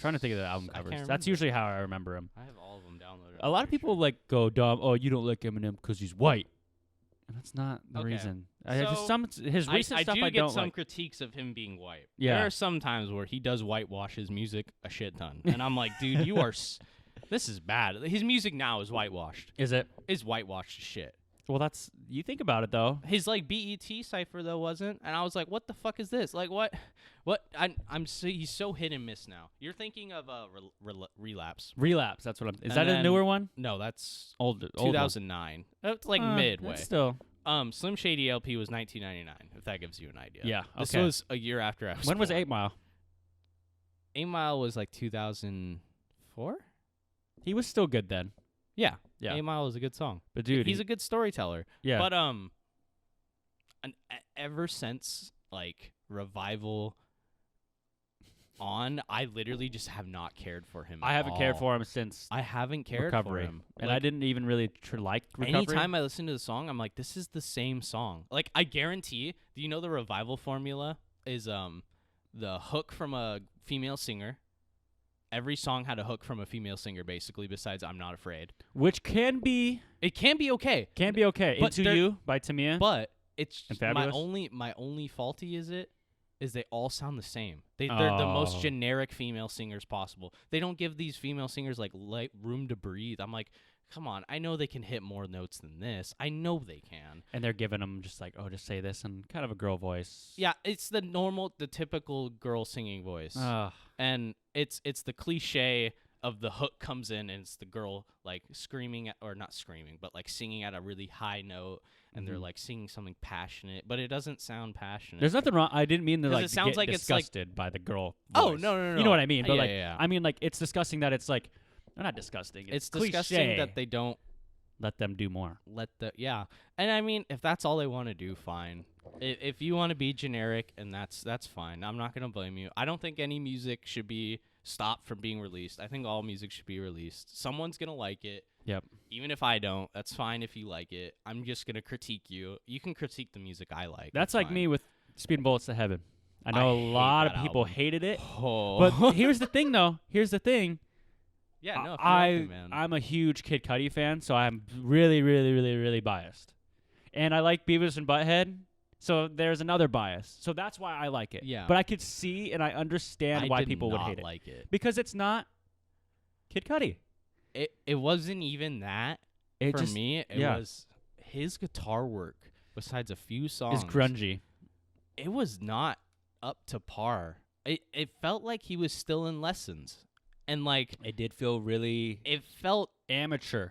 Trying to think of the album I can't covers. That's remember. usually how I remember him. I have all of them downloaded. A lot of people like go, Dom. Oh, you don't like Eminem because he's white. And that's not the Okay. reason. So, His recent stuff do I get don't some like. critiques of him being white. Yeah. There are some times where he does whitewash his music a shit ton, and I'm like, dude, you are. This is bad. His music now is whitewashed. Is it? Is whitewashed as shit. Well, that's you think about it though. His like BET cipher though wasn't, and I was like, what the fuck is this? Like what? He's so hit and miss now. You're thinking of Relapse. Relapse. That's what I'm. Is And that a then- newer one? No, that's Old. 2009. That's like midway. That's still. Slim Shady LP was 1999. If that gives you an idea. Yeah. This Okay. was a year after I was. When was born. 8 Mile? 8 Mile was like 2004. He was still good then. Yeah. Yeah. 8 Mile is a good song. But dude, He's a good storyteller. yeah. But ever since like Revival on, I literally just have not cared for him. I haven't cared for him since I haven't cared Recovery, for him. and Like, I didn't even really like Recovery. anytime I listen to the song, I'm like, this is the same song. Like, I guarantee. Do you know the Revival formula is the hook from a female singer. Every song had a hook from a female singer, basically. Besides, I'm Not Afraid. Which can be okay. okay. But Into they're- You by Tamia. But it's And my Fabulous? only faulty is they all sound the same. They're the most Oh. generic female singers possible. They don't give these female singers like room to breathe. I'm like, come on, I know they can hit more notes than this. I know they can. And they're giving them just like, oh, just say this in kind of a girl voice. Yeah, it's the typical girl singing voice. Ugh. And it's the cliche of the hook comes in and it's the girl like screaming or not screaming, but like singing at a really high note, and they're Mhm. like singing something passionate, but it doesn't sound passionate. There's nothing wrong. I didn't mean to 'Cause like it sounds get like it's like- disgusted by the girl. Oh, voice. no. You know what I mean? But Yeah, like, yeah. I mean, like, it's disgusting that it's like, not disgusting. It's cliche. disgusting that they don't let them do more. And I mean, if that's all they want to do, fine. If you want to be generic, and that's fine. I'm not gonna blame you. I don't think any music should be stopped from being released. I think all music should be released. Someone's gonna like it. Yep. Even if I don't, that's fine if you like it. I'm just gonna critique you. You can critique the music I like. That's it's like fine. me with Speeding Bullets to Heaven. I know I a hate lot of that people album. hated it, Oh. but here's the thing, though. Here's the thing. yeah, no, if you like it, man. I'm a huge Kid Cudi fan, so I'm really, really, really, really biased. And I like Beavis and Butthead, so there's another bias. So that's why I like it. Yeah. But I could see and I understand I why did people would not hate it. like it. Because it's not Kid Cudi. It wasn't even that It for just me. It yeah. was his guitar work. Besides a few songs, is grungy. It was not up to par. It felt like he was still in lessons, and like It did feel really it felt amateur.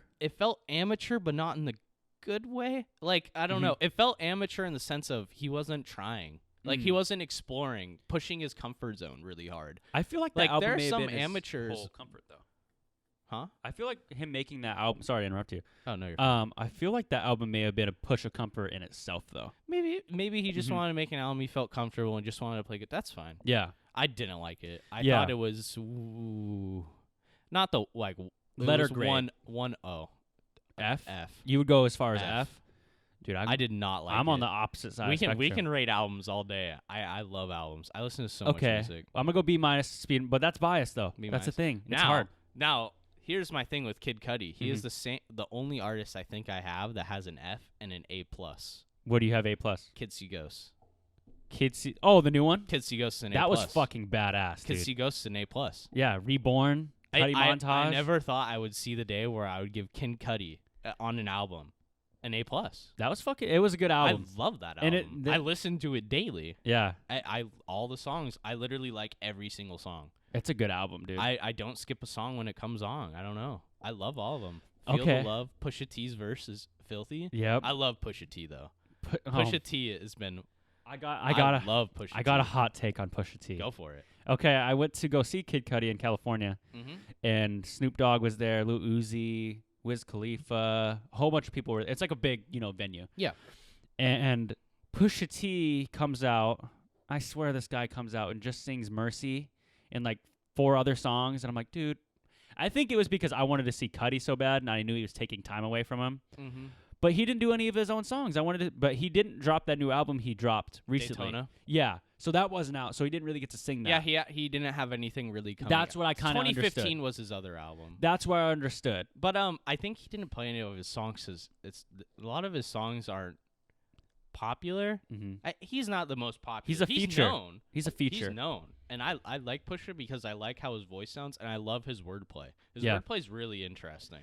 amateur, but not in the good way. Like I don't Mhm. know. It felt amateur in the sense of he wasn't trying. Like he Mm. wasn't exploring, pushing his comfort zone really hard. I feel like that Like, album there are may have some been his amateurs- whole comfort though. Huh? I feel like him making that album. Sorry to interrupt you. Oh no, you're I feel like that album may have been a push of comfort in itself, though. maybe he just Mhm. wanted to make an album he felt comfortable and just wanted to play good. That's fine. Yeah. I didn't like it. I Yeah. thought it was not the like it Letter was grade. one O F. F. You would go as far as F. F. Dude, I did not like. I'm it. on the opposite side. We of can spectrum. rate albums all day. I love albums. I listen to so Okay. much music. I'm gonna go B minus speed, but that's biased though. B That's the minus. thing. It's Now, hard. Now, here's my thing with Kid Cudi. He Mhm. is the only artist I think I have that has an F and an A plus. What do you have A plus? Kid See Ghosts. Oh, the new one. Kid See Ghosts is an A That plus. was fucking badass, Kid dude. See Ghosts is an A plus. Yeah, Reborn. Cudi montage. I never thought I would see the day where I would give Kid Cudi on an album an A plus. That was fucking. It was a good album. I love that And album. it- I listen to it daily. Yeah, I all the songs. I literally like every single song. it's a good album, dude. I don't skip a song when it comes on. I don't know. I love all of them. Feel Okay. the Love. Pusha T's verse is filthy. Yep. I love Pusha T though. Pu- oh, Pusha T has been I got love Pusha I got a T. hot take on Pusha T. Go for it. Okay, I went to go see Kid Cudi in California, Mm-hmm. and Snoop Dogg was there, Lil Uzi, Wiz Khalifa, a whole bunch of people were. It's like a big, venue. Yeah. And Pusha T comes out. I swear this guy comes out and just sings Mercy and like 4 other songs, and I'm like, dude. I think it was because I wanted to see Cudi so bad, and I knew he was taking time away from him. Mm-hmm. But he didn't do any of his own songs. But he didn't drop that new album he dropped recently. Daytona. Yeah, so that wasn't out. So he didn't really get to sing that. Yeah, he didn't have anything really coming. That's out. what I kind of understood. 2015 was his other album. That's where I understood. But I think he didn't play any of his songs because a lot of his songs aren't popular. Mm-hmm. He's not the most popular. He's a feature. Known. He's a feature. He's known, and I like Pusha because I like how his voice sounds, and I love his wordplay. His Yeah. wordplay is really interesting.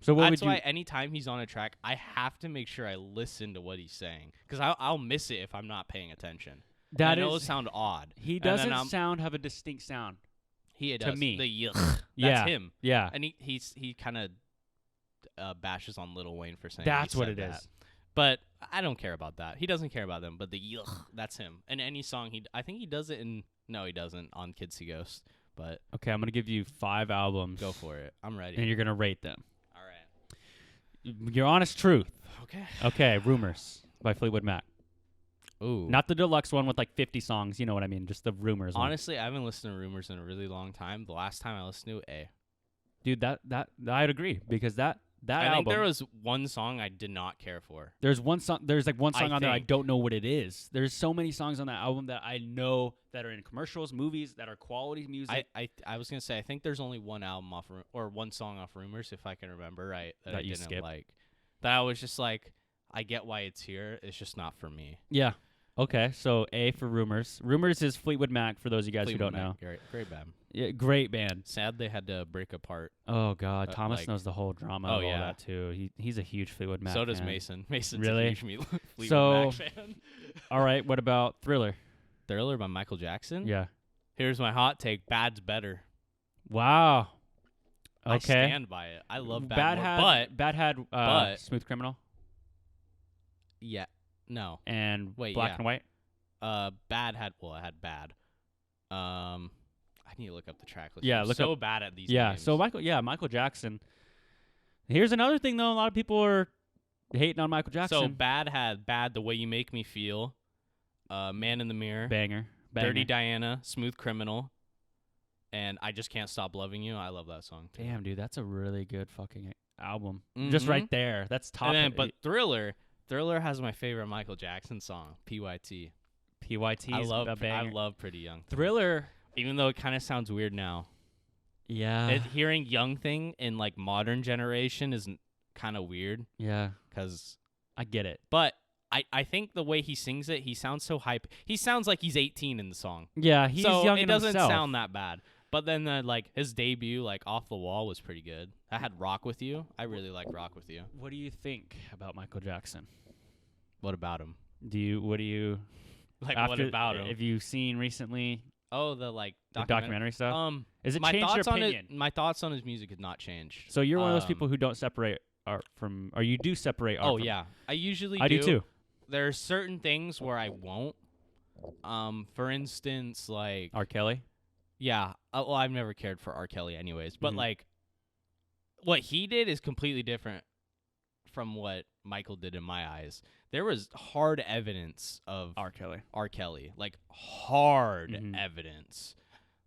So what That's would you? why anytime he's on a track, I have to make sure I listen to what he's saying because I'll miss it if I'm not paying attention. That I know is. it sound odd. He And then doesn't have a distinct sound. He to does. me. The yuck. Yeah. That's him. Yeah, And he kind of bashes on Lil Wayne for saying that's he what said it that. is. But I don't care about that. He doesn't care about them. But the yuck, that's him. And any song I think he does it in. No, he doesn't on Kids See Ghosts. But Okay, I'm gonna give you 5 albums. go for it. I'm ready. And you're gonna rate them. All right. Your honest truth. Okay. Okay, Rumors by Fleetwood Mac. Ooh. Not the deluxe one with like 50 songs. You know what I mean? Just the Rumors one. Honestly, I haven't listened to Rumors in a really long time. The last time I listened to it, Dude, that I'd agree because that I album. think there was one song I did not care for. There's one song. There's like one song I on there I think. don't know what it is. There's so many songs on that album that I know that are in commercials, movies that are quality music. I was gonna say I think there's only one album off or one song off Rumors if I can remember right that I you didn't skipped. like. That I was just like, I get why it's here. It's just not for me. Yeah. Okay. So A for Rumors. Rumors is Fleetwood Mac for those of you guys Fleetwood who don't Mac, Great band. know. Yeah, great band. Sad they had to break apart. Oh God, Thomas like- knows the whole drama Oh, of all yeah. that too. He's a huge Fleetwood Mac. So does fan. Mason. Mason's Really? a huge Fleetwood So- Mac fan. All right. What about Thriller? Thriller by Michael Jackson. Yeah. Here's my hot take: Bad's better. Wow. Okay. I stand by it. I love Bad, more, Bad had but- Smooth Criminal yeah, no. and Wait, Black yeah. and White. Bad had it had Bad. I need to look up the track list. Yeah, I'm look so up- bad at these. Yeah. names. So Michael Jackson. Here's another thing though. A lot of people are hating on Michael Jackson. So Bad had Bad, The Way You Make Me Feel, Man in the Mirror, Banger. Dirty Diana, Smooth Criminal, and I Just Can't Stop Loving You. I love that song too. Damn, dude, that's a really good fucking album. Just Mhm. right there. That's top. And then, but Thriller has my favorite Michael Jackson song, PYT. PYT. I a banger. love Pretty Young. Thriller. Even though it kind of sounds weird now. Yeah. Hearing Young Thing in like modern generation is kind of weird Yeah. because I get it. but I think the way he sings it, he sounds so hype. He sounds like he's 18 in the song. Yeah, he's so young it in doesn't himself. sound that bad. But then like his debut, like Off the Wall, was pretty good. I had Rock With You. I really like Rock With You. What do you think about Michael Jackson? What about him? What do you Like after, what about him? Have you seen recently Oh, the like the documentary stuff? Is it my changed your thoughts on opinion? it? My thoughts on his music have not changed. So you're one of those people who don't separate art from, or you do separate art. Oh from, yeah, I usually I do too. There are certain things where I won't. For instance, like R. Kelly. yeah. Well, I've never cared for R. Kelly, anyways. But Mhm. like, what he did is completely different from what Michael did in my eyes. There was hard evidence of R. Kelly. R. Kelly, like hard Mhm. evidence.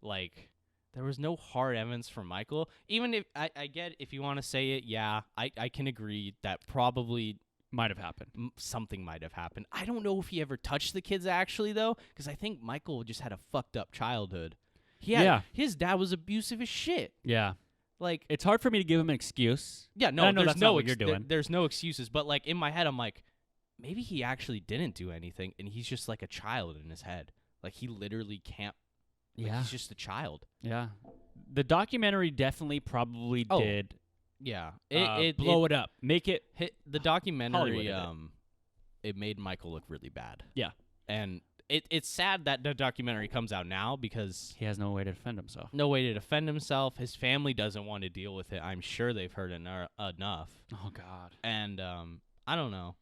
Like there was no hard evidence for Michael. Even if I get if you want to say it, yeah, I can agree that probably Might have happened. something might have happened. I don't know if he ever touched the kids actually though, because I think Michael just had a fucked up childhood. Yeah. His dad was abusive as shit. Yeah. Like It's hard for me to give him an excuse. yeah, no, I know there's that's no not what you're doing. there's no excuses. But like in my head, I'm like, maybe he actually didn't do anything, and he's just like a child in his head. Like he literally can't. Like, Yeah. he's just a child. Yeah. The documentary definitely probably Oh, did Yeah, blow it up. Make it. the documentary Hollywood did it made Michael look really bad. Yeah. And it's sad that the documentary comes out now because He has no way to defend himself. no way to defend himself. His family doesn't want to deal with it. I'm sure they've heard enough. Oh God. And I don't know.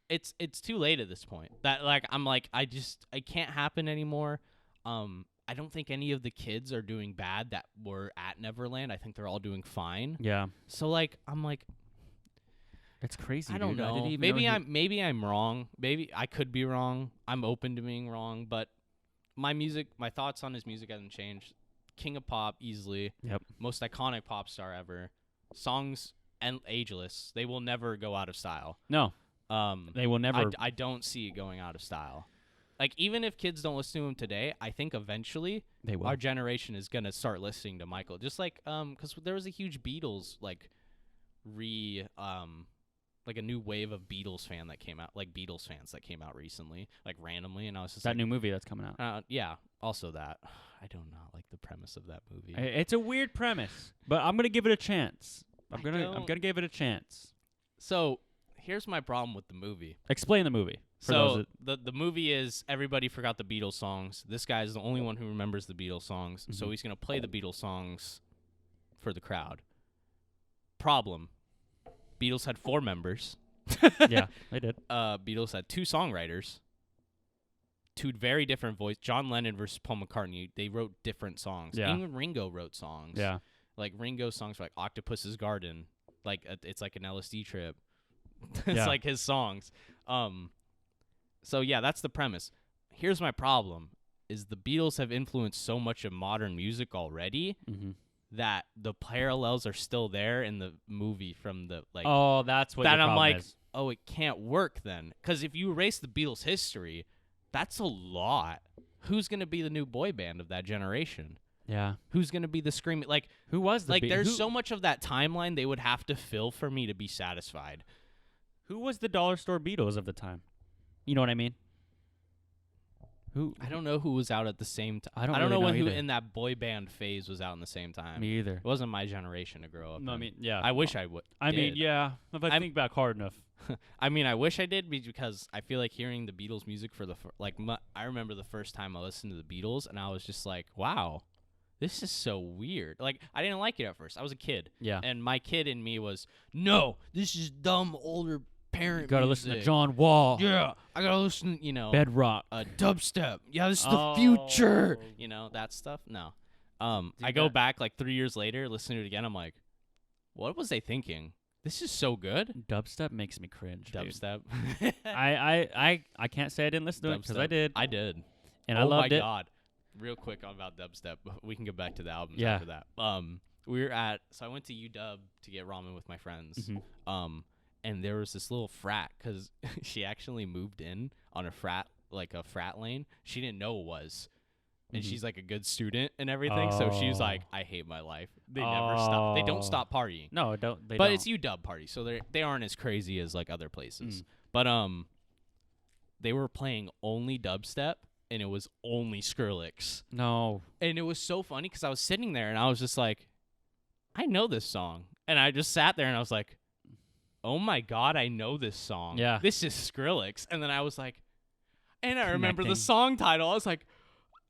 it's too late at this point. That like I'm like I can't happen anymore. I don't think any of the kids are doing bad that were at Neverland. I think they're all doing fine. Yeah. So like I'm like It's crazy. I don't dude. I know. didn't even Maybe know maybe I'm wrong. Maybe I could be wrong. I'm open to being wrong, but my thoughts on his music hasn't changed. King of pop easily. Yep. Most iconic pop star ever. Songs and ageless. They will never go out of style. No. They will never. I don't see it going out of style. Like, even if kids don't listen to him today, I think eventually They will. our generation is going to start listening to Michael. Just like, because there was a huge Beatles, like, like a new wave of Beatles fans that came out recently, like randomly. And I was just that like, new movie that's coming out. yeah, also that. I do not like the premise of that movie. It's a weird premise, but I'm gonna give it a chance. I'm gonna give it a chance. So here's my problem with the movie. Explain the movie. So the movie is everybody forgot the Beatles songs. This guy is the only one who remembers the Beatles songs, so he's going to play the Beatles songs for the crowd. Problem. Beatles had 4 members. Yeah, they did. Beatles had 2 songwriters. 2 very different voices. John Lennon versus Paul McCartney. They wrote different songs. Yeah. Even Ringo wrote songs. Yeah. Like Ringo's songs were like Octopus's Garden. Like it's like an LSD trip. It's Yeah. like his songs. So yeah, that's the premise. Here's my problem: is the Beatles have influenced so much of modern music already that the parallels are still there in the movie from the like. Oh, that's what. That your I'm problem like, is. oh, it can't work then, because if you erase the Beatles' history, that's a lot. Who's gonna be the new boy band of that generation? Yeah. Who's gonna be the screaming like? Who was the Like, there's so much of that timeline they would have to fill for me to be satisfied. Who was the dollar store Beatles of the time? You know what I mean? Who? I don't know who was out at the same time. I don't know really know who either. in that boy band phase was out in the same time. Me either. It wasn't my generation to grow up. No, I in. mean, yeah. I wish I would. I mean, yeah. If I I'm- think back hard enough. I mean, I wish I did because I feel like hearing the Beatles music for the I remember the first time I listened to the Beatles and I was just like, wow, this is so weird. Like, I didn't like it at first. I was a kid. Yeah. And my kid in me was, no, this is dumb older parent You gotta music. listen to John Wall. Yeah, I gotta listen, Bedrock. Dubstep. Yeah, this is the future. Oh. That stuff. No. I go back like 3 years later, listen to it again. I'm like, what was I thinking? This is so good. Dubstep makes me cringe. Dude. Dubstep. I can't say I didn't listen to it because I did. I did. And I loved it. Oh my god. Real quick about dubstep. We can get back to the albums Yeah. after that. So I went to UW to get ramen with my friends. And there was this little frat because she actually moved in on a frat lane. She didn't know it was. And she's like a good student and everything. So she was like, I hate my life. They never stop. They don't stop partying. No, don't. They But don't. it's UW party, so they aren't as crazy as like other places. But they were playing only dubstep, and it was only Skrillex. No. And it was so funny because I was sitting there and I was just like, I know this song, and I just sat there and I was like, oh my god, I know this song. Yeah. This is Skrillex. And then I was like, and I remember the Connecting. song title. I was like,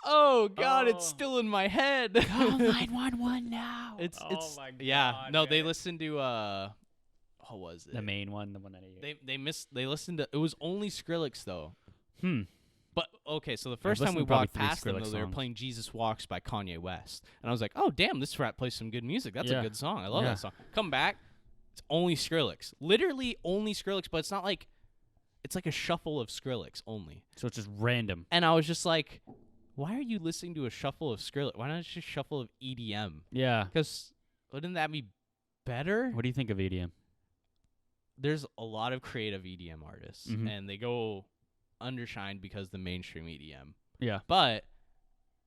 oh god, it's Oh. still in my head. Call 911 now. It's my yeah. God, No, they man. listened to what was it? The main one, the one that I They listened to it was only Skrillex though. But okay, so the first time listened we to probably walked 3 past them, Skrillex though, they were songs. playing "Jesus Walks" by Kanye West, and I was like, "Oh, damn, this frat plays some good music. That's Yeah. a good song. I love Yeah. that song." Come back, it's only Skrillex, literally only Skrillex, but it's not like it's like a shuffle of Skrillex only. So it's just random. And I was just like, "Why are you listening to a shuffle of Skrillex? Why not just shuffle of EDM? Yeah. Because wouldn't that be better?" What do you think of EDM? There's a lot of creative EDM artists, Mhm. and they go undershined because the mainstream EDM. Yeah. But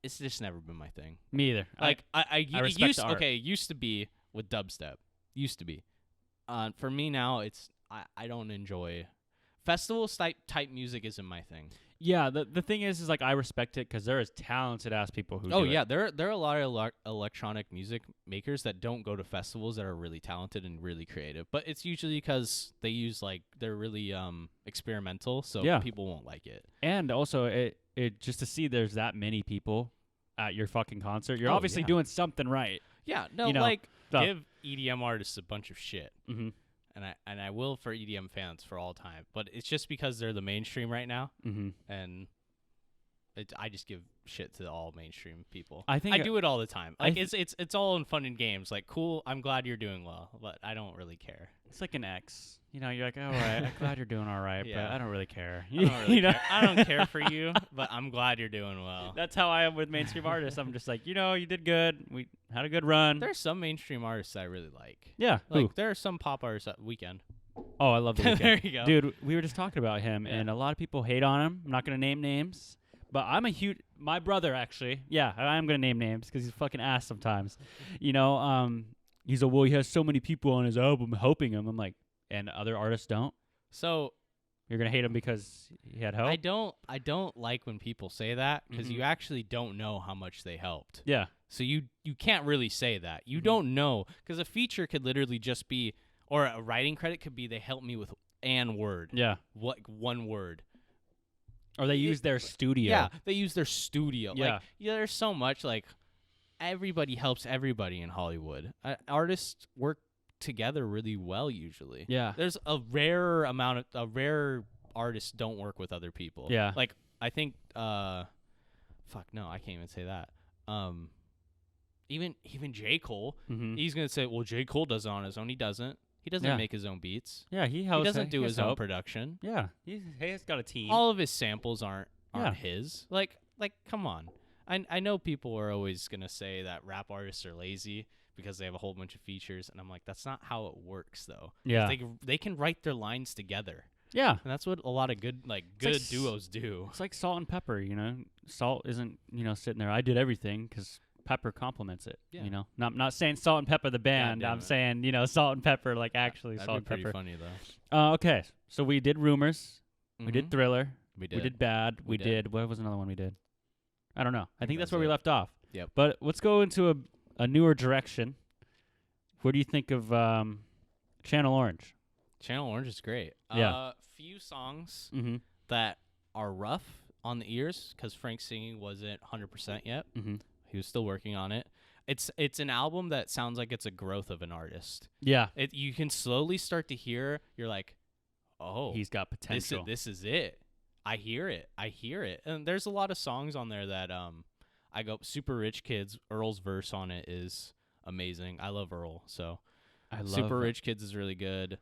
it's just never been my thing. Me either. Like I it respect used the art. okay, it used to be with dubstep. Used to be. For me now, it's I don't enjoy festival type music isn't my thing. Yeah, the thing is like I respect it because there is talented ass people who. Oh do yeah, it. there are a lot of electronic music makers that don't go to festivals that are really talented and really creative. But it's usually because they use they're really experimental, so Yeah. people won't like it. And also it just to see there's that many people at your fucking concert, you're Oh, obviously yeah. doing something right. Yeah, no, You know, like so- give EDM artists a bunch of shit. Mm-hmm. and I will for EDM fans for all time. But it's just because they're the mainstream right now, and I just give shit to all mainstream people. I think I do it all the time. Like I it's all in fun and games. Like, cool, I'm glad you're doing well, but I don't really care. It's like an ex. You know, you're like, all right, I'm glad you're doing all right, Yeah. but I don't really care. I don't really You know? care. I don't care for you, but I'm glad you're doing well. That's how I am with mainstream artists. I'm just like, you know, you did good. We had a good run. There's some mainstream artists I really like. Yeah. Like Who? there are some pop artists at Weeknd. Oh, I love the There Weeknd. you go. Dude, we were just talking about him, Yeah. and a lot of people hate on him. I'm not going to name names, but I'm a huge... My brother, actually. Yeah, I am going to name names because he's a fucking ass sometimes. You know, he's like, well, he has so many people on his album helping him. I'm like, and other artists don't? So You're going to hate him because he had help? I don't like when people say that because you actually don't know how much they helped. Yeah. So you can't really say that. You don't know because a feature could literally just be, or a writing credit could be, they helped me with an word. Yeah. What one word? Or they use their studio. Yeah, they use their studio. Yeah. Like, there's so much, like, everybody helps everybody in Hollywood. Artists work together really well usually. Yeah. There's a rare artists don't work with other people. Yeah. Like, I think I can't even say that. Even J. Cole, he's gonna say, well, J. Cole does it on his own. He doesn't. He doesn't Yeah. make his own beats. Yeah, he helps. He doesn't do has his own help. production. Yeah. He's got a team. All of his samples aren't Yeah. his. Like, come on. I know people are always gonna say that rap artists are lazy because they have a whole bunch of features, and I'm like, that's not how it works, though. Yeah. They can write their lines together, Yeah. and that's what a lot of good like duos do. It's like salt and pepper, you know. Salt isn't, sitting there. I did everything because pepper complements it. Yeah. You know, not saying Salt and Pepper the band. damn I'm it. saying Salt and Pepper, like actually That'd Salt be and pretty Pepper. funny though. Okay, so we did Rumors. We did Mhm. Thriller. We We did Bad. We We did. did. What was another one we did? I don't know. I think that's that's where we it. left off. Yep. But let's go into a newer direction. What do you think of Channel Orange? Channel Orange is great. Yeah. Few songs Mm-hmm. that are rough on the ears because Frank's singing wasn't 100% yet. Mm-hmm. He was still working on it. It's an album that sounds like it's a growth of an artist. Yeah. You can slowly start to hear. You're like, oh, He's got potential. this is it. I hear it. And there's a lot of songs on there that I go Super Rich Kids. Earl's verse on it is amazing. I love Earl, so I love Super it. Rich Kids is really good.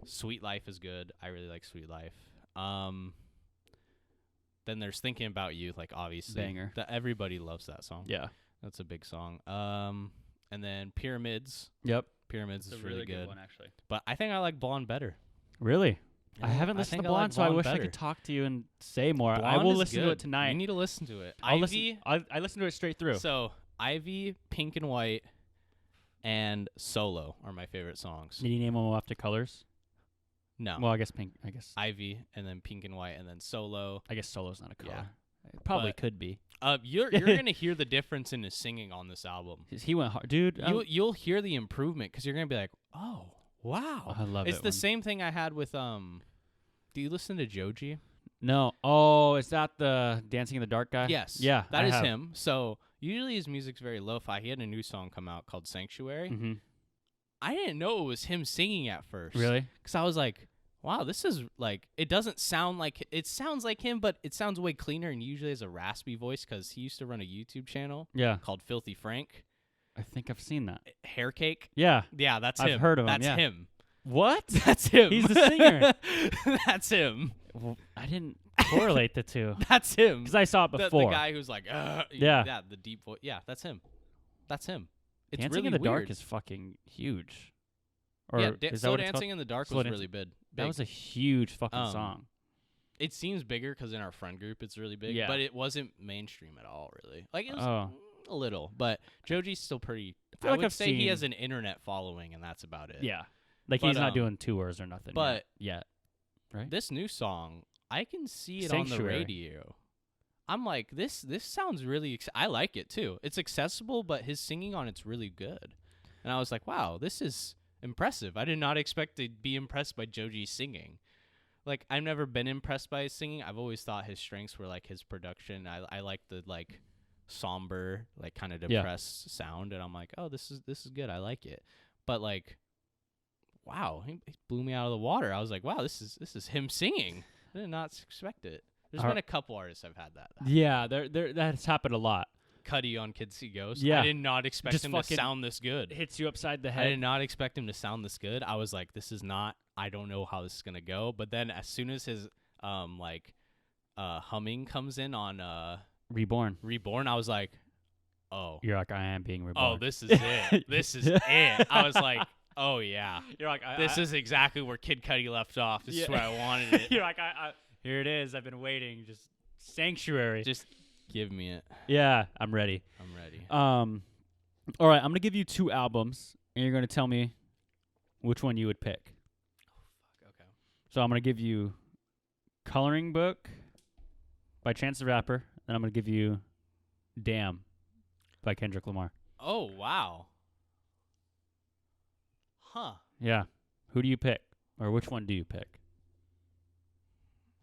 Sweet Life is good. I really like Sweet Life. Then there's Thinking About You, like obviously Banger. that everybody loves that song. Yeah. That's a big song. And then Pyramids. Yep. Pyramids is really good. one, actually. But I think I like Blonde better. Really? I Yeah, haven't I listened think to I like Blonde, so I Blonde wish I better. could talk to you and say more. I Blonde will is listen to it good. tonight. You need to listen to it. I'll Ivy. I listened to it straight through. So Ivy, Pink and White, and Solo are my favorite songs. Did you name them after colors? No. Well, I guess pink. I guess Ivy, and then Pink and White, and then Solo. Solo's not a color. Yeah. It probably But- could be. You're gonna hear the difference in his singing on this album. He went hard, dude. You'll hear the improvement because you're gonna be like, oh wow. I love It's it the when- same thing I had with Do you listen to Joji? No. Oh, is that the Dancing in the Dark guy? Yes. Yeah. that I is have. him. So usually his music's very lo-fi. He had a new song come out called Sanctuary. Mm-hmm. I didn't know it was him singing at first. Really? Because I was like, wow, this is like, it doesn't sound like, it sounds like him, but it sounds way cleaner and usually has a raspy voice because he used to run a YouTube channel Yeah. called Filthy Frank. I think I've seen that. Hair Cake. Yeah. Yeah, that's I've him. heard of him, That's yeah. him. What? That's him. He's the singer. That's him. Well, I didn't correlate the two That's him. because I saw it The before. guy who's like, Yeah. the deep voice. Yeah, that's him. That's him. It's Dancing really in the weird. Dark is fucking huge. Or yeah, is that Slow what it's Dancing called? in the Dark Slow was Dancing- really big. That was a huge fucking Um, song. It seems bigger because in our friend group it's really big, Yeah. but it wasn't mainstream at all, really. Like, it was Oh. a little, but Joji's still pretty. feel I like would I've say he seen- has an internet following, and that's about it. Yeah. Like But, he's not doing tours or nothing. but- yet. Right? This new song, I can see it on the Sanctuary. radio. I'm like, this sounds really. I like it too. It's accessible, but his singing on it's really good. And I was like, wow, this is impressive. I did not expect to be impressed by Joji's singing. Like, I've never been impressed by his singing. I've always thought his strengths were like his production. I like the like somber, like kind of Yeah. depressed sound, and I'm like, oh, this is good. I like it. But like, wow, he blew me out of the water. I was like, wow, this is him singing. I did not expect it. There's been a couple artists I've had that. Yeah, that's happened a lot. Cuddy on Kids See Ghosts. Yeah. I did not expect Just him to fucking sound this good. Hits you upside the I head. did not expect him to sound this good. I was like, this is not. I don't know how this is gonna go. But then as soon as his humming comes in on Reborn. I was like, oh, You're like, I am being reborn. oh, this is it. This is it. I was like, oh yeah, You're like, this is exactly where Kid Cudi left off. This is where I wanted it. You're like, here it is. I've been waiting. Just sanctuary. Just give me it. Yeah, I'm ready. I'm ready. All right, I'm gonna give you 2 albums, and you're gonna tell me which one you would pick. Oh fuck. Okay. So I'm gonna give you Coloring Book by Chance the Rapper, and I'm gonna give you Damn by Kendrick Lamar. Oh wow. Huh. Yeah. Who do you pick, or which one do you pick?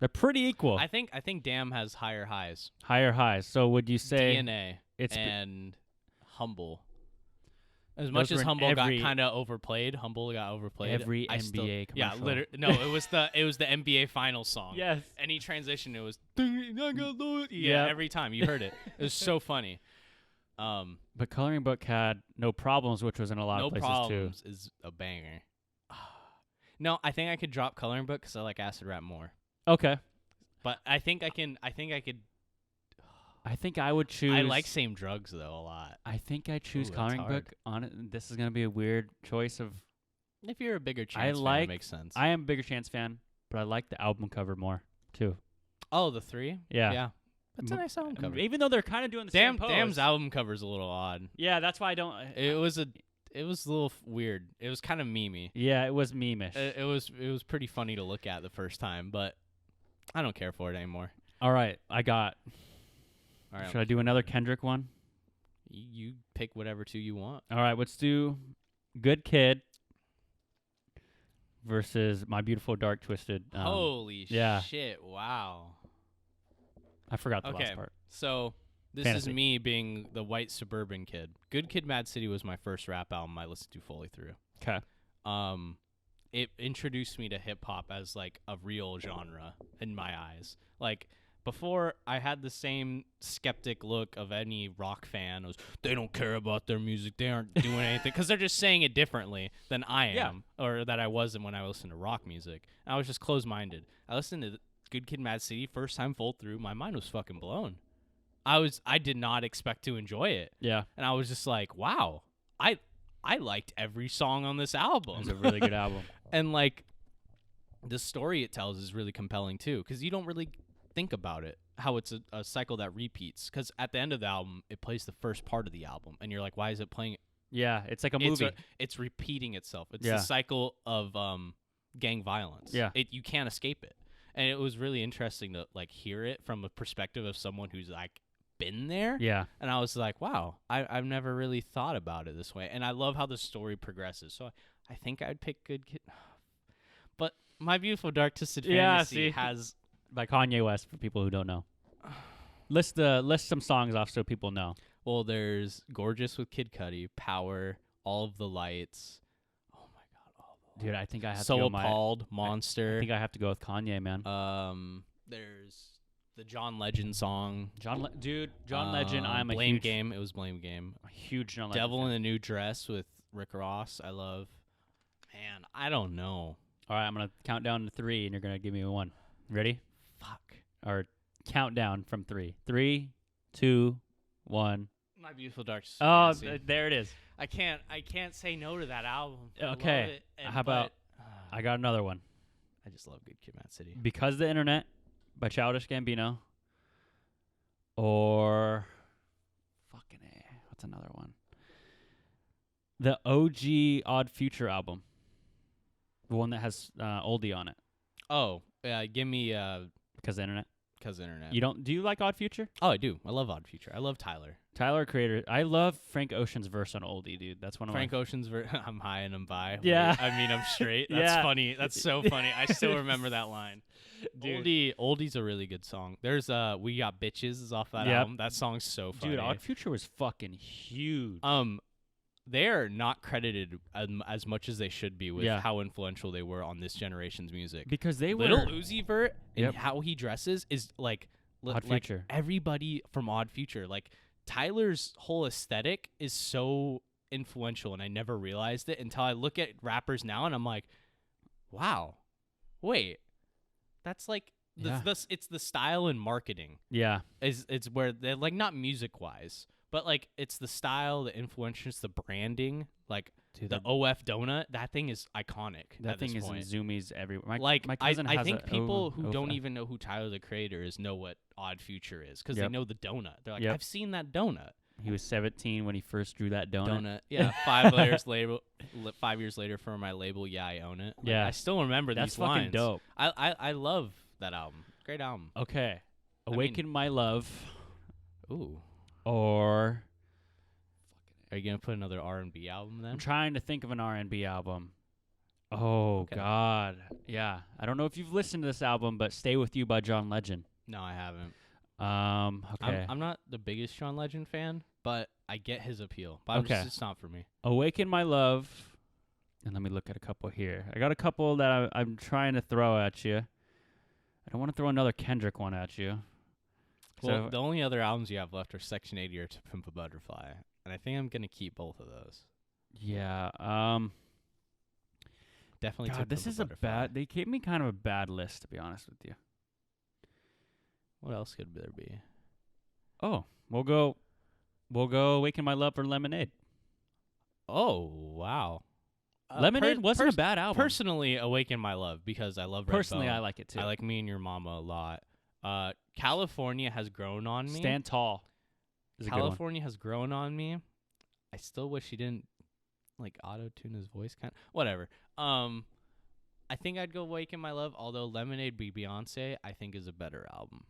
They're pretty equal. I think Damn has higher highs. Higher highs. So would you say DNA it's and Humble? As much were as in Humble got every- kind of overplayed, Humble got overplayed. every I NBA still, commercial? yeah, literally. No, it was the NBA Finals song. Yes. Any transition, it was yeah. Yep. Every time you heard it, it was so funny. But Coloring Book had No Problems, which was in a lot No of places Problems is a banger. No, I think I could drop Coloring Book because I like acid rap more. too. Okay. But I think I could. I think I would choose. I like Same Drugs though a lot. I think I choose Ooh, that's Coloring hard. Book. On it, this is gonna be a weird choice of. If you're a bigger Chance fan, like- it makes sense. I am a bigger Chance fan, but I like the album cover more too. Oh, the 3? Yeah. Yeah. That's a nice album cover. Even though they're kind of doing the same pose. Damn's album cover's a little odd. Yeah, that's why I don't. It was a little weird. It was kind of memey. Yeah, it was meme-ish. It was pretty funny to look at the first time, but I don't care for it anymore. All right, I got. All right. Should I do another Kendrick one? You pick whatever 2 you want. All right, let's do Good Kid versus My Beautiful Dark Twisted. Holy yeah. shit. Wow. I forgot the Okay. last part. So this Fantasy. is me being the white suburban kid. Good Kid, Mad City was my first rap album I listened to fully through. Okay. It introduced me to hip hop as like a real genre in my eyes. Like before, I had the same skeptic look of any rock fan. Was they don't care about their music, they aren't doing anything because they're just saying it differently than I am, or that I wasn't when I listened to rock music. And I was just closed-minded. I listened to Good Kid, Mad City first time full through. My mind was fucking blown. I did not expect to enjoy it, Yeah, and I was just like, wow, I liked every song on this it album. was a really good album. And like the story it tells is really compelling too, because you don't really think about it, how it's a cycle that repeats. Because at the end of the album, it plays the first part of the album, and you're like, why is it playing? Yeah, it's like a movie. It's repeating itself. It's Yeah. the cycle of gang violence. Yeah. You can't escape it. And it was really interesting to like hear it from a perspective of someone who's like been there. Yeah, And I was like, wow, I've never really thought about it this way. And I love how the story progresses. So I think I'd pick Good Kid. But My Beautiful Dark Twisted Yeah, Fantasy see? has... by Kanye West for people who don't know. List some songs off so people know. Well, there's Gorgeous with Kid Cudi, Power, All of the Lights. Oh, my God. All of the Dude, I think I have So to go Appalled, I Monster. think I have to go with Kanye, man. There's the John Legend song. John Legend. I'm a Blame huge Game. It was Blame Game. a huge John Legend. Devil fan. in the New Dress with Rick Ross. I love. Man, I don't know. All right, I'm gonna count down to 3, and you're gonna give me 1. Ready? Fuck. Or count down from 3. 3, 2, 1. My Beautiful Dark Twisted Oh, Fantasy. there it is. I can't say no to that album. I love Okay. it, and- How about- but, I got another one. I just love Good Kid, Mad City. Because the Internet by Childish Gambino. Or fucking A. What's another one? The OG Odd Future album. The one that has Oldie on it. Oh, give me Because the Internet. Cause Internet. Do you like Odd Future? Oh, I do. I love Odd Future. I love Tyler. Tyler Creator. I love Frank Ocean's verse on Oldie, dude. That's one of Frank Ocean's I'm high and I'm bi. Yeah. Wait, I mean, I'm straight. That's Yeah. funny. That's so funny. I still remember that line. Dude. Oldie's a really good song. There's We Got Bitches is off that Yep. album. That song's so funny. Dude, Odd Future was fucking huge. they're not credited as much as they should be with Yeah. how influential they were on this generation's music. Because they Little were Uzi Vert and Yep. how he dresses is like Odd like Future. everybody from Odd Future. Like Tyler's whole aesthetic is so influential, and I never realized it until I look at rappers now, and I'm like, wow, wait, that's like Yeah. it's the style and marketing Yeah. it's where they're like not music wise, but like it's the style, the influencers, the branding, like Dude, the OF donut. That thing is iconic. that at thing this is in point. zoomies everywhere. My, Like my cousin I has think a people O- who O- don't O- even know who Tyler the Creator is know what Odd Future is because Yep. they know the donut. They're like, Yep. I've seen that donut. He was 17 when he first drew that donut. Yeah, 5 years later for my label. Yeah, I own it. Like, Yeah. I still remember That's these fucking lines. dope. I love that album. Great album. Okay. mean- Awaken My Love Ooh, or are you gonna put another R&B album then? I'm trying to think of an R&B album. Oh Okay. God. Yeah. I don't know if you've listened to this album, but Stay With You by John Legend. No, I haven't. Okay. I'm not the biggest John Legend fan, but I get his appeal. But Okay. it's not for me. Awaken My Love. And let me look at a couple here. I got a couple that I'm trying to throw at you. I don't want to throw another Kendrick one at you. Well, So- the only other albums you have left are Section 80 or To Pimp a Butterfly, and I think I'm gonna keep both of those. Yeah. Definitely. To God, this Pimp is a Butterfly. bad. They gave me kind of a bad list, to be honest with you. What else could there be? Oh, we'll go Awaken My Love or Lemonade. Oh wow. Lemonade wasn't a bad album. Personally, Awaken My Love because I love Redbone. Personally, I like it too. I like Me and Your Mama a lot. California Has Grown on Me. Stand Tall. Is a good one. California Has Grown on Me. I still wish he didn't like auto-tune his voice kind of. Whatever. I think I'd go Awaken My Love, although Lemonade by Beyonce I think is a better album.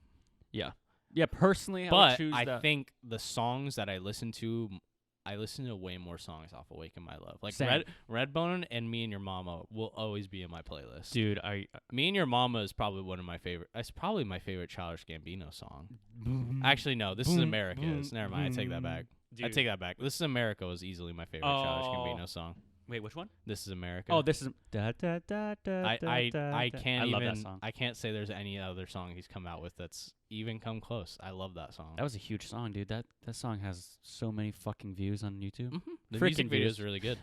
Yeah, personally, I would But choose I that. think the songs that I listen to way more songs off Awaken My Love. Like Same. Redbone and Me and Your Mama will always be in my playlist. Dude, Me and Your Mama is probably one of my favorite. It's probably my favorite Childish Gambino song. Actually, no. This is America's. Never mind. I take that back. I take that back. This is America was easily my favorite Childish Gambino song. Wait, which one? This is America. Oh, this is da da da da. I can't I even. love that song. I can't say there's any other song he's come out with that's even come close. I love that song. That was a huge song, dude. That song has so many fucking views on YouTube. The freaking music video is views. really good.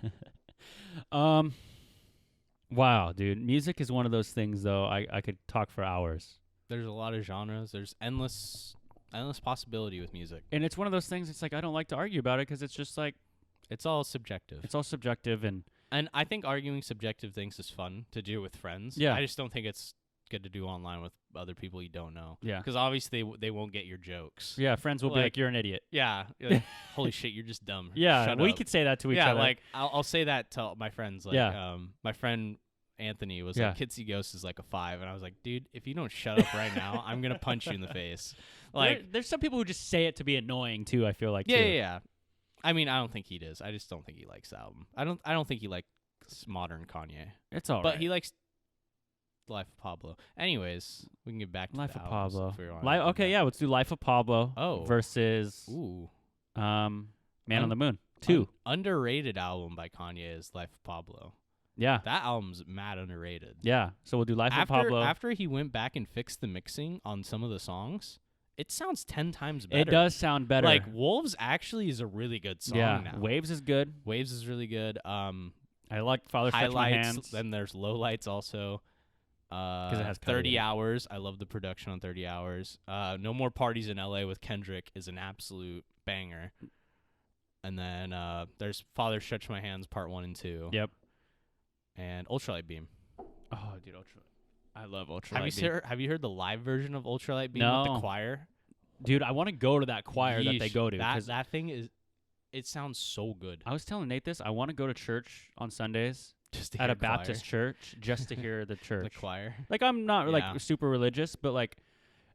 Wow, dude. Music is one of those things, though. I could talk for hours. There's a lot of genres. There's endless possibility with music. And it's one of those things. It's like I don't like to argue about it because it's just like It's all subjective. it's all subjective and And I think arguing subjective things is fun to do with friends. Yeah. I just don't think it's good to do online with other people you don't know. yeah, Because obviously they won't get your jokes. yeah. Friends will be Like- like, "You're an idiot." Yeah. You're like, holy shit, you're just dumb. Yeah, Shut we up. could say that to each Yeah, other. like I'll say that to my friends. Like, Yeah. my friend Anthony was Yeah. like, Kitsy Ghost is like a 5. And I was like, dude, if you don't shut up right now, I'm going to punch you in the face. Like, there's some people who just say it to be annoying too. I feel like yeah, too. yeah, yeah. I mean, I don't think he does. I just don't think he likes the album. I don't think he likes modern Kanye. It's all But right. he likes Life of Pablo. Anyways, we can get back to Life the of albums Pablo. if we wanna do Okay, that. yeah. Let's do Life of Pablo. Oh. Versus Ooh. Man on Un- the Moon 2. Underrated album by Kanye is Life of Pablo. Yeah, That album's mad underrated. yeah. So we'll do Life of Pablo. After he went back and fixed the mixing on some of the songs, it sounds 10 times better. It does sound better. Like Wolves actually is a really good song yeah, now. Waves is good. Waves is really good. I like Father Stretch My Highlights. Hands. Then there's Lowlights also. it has 30 Kanye. Hours. I love the production on 30 Hours. No More Parties in LA with Kendrick is an absolute banger. And then there's Father Stretch My Hands Part 1 and 2. Yep. And Ultralight Beam. Oh, dude, I love Ultralight Have you heard the live version of Ultralight Beam with No. the choir? Dude, I want to go to that choir that they Yeesh, go to. 'cause That thing is, it sounds so good. I was telling Nate this. I want to go to church on Sundays Just to at hear a Baptist choir. church just to hear the church. The choir. Like I'm not Yeah. like super religious, but like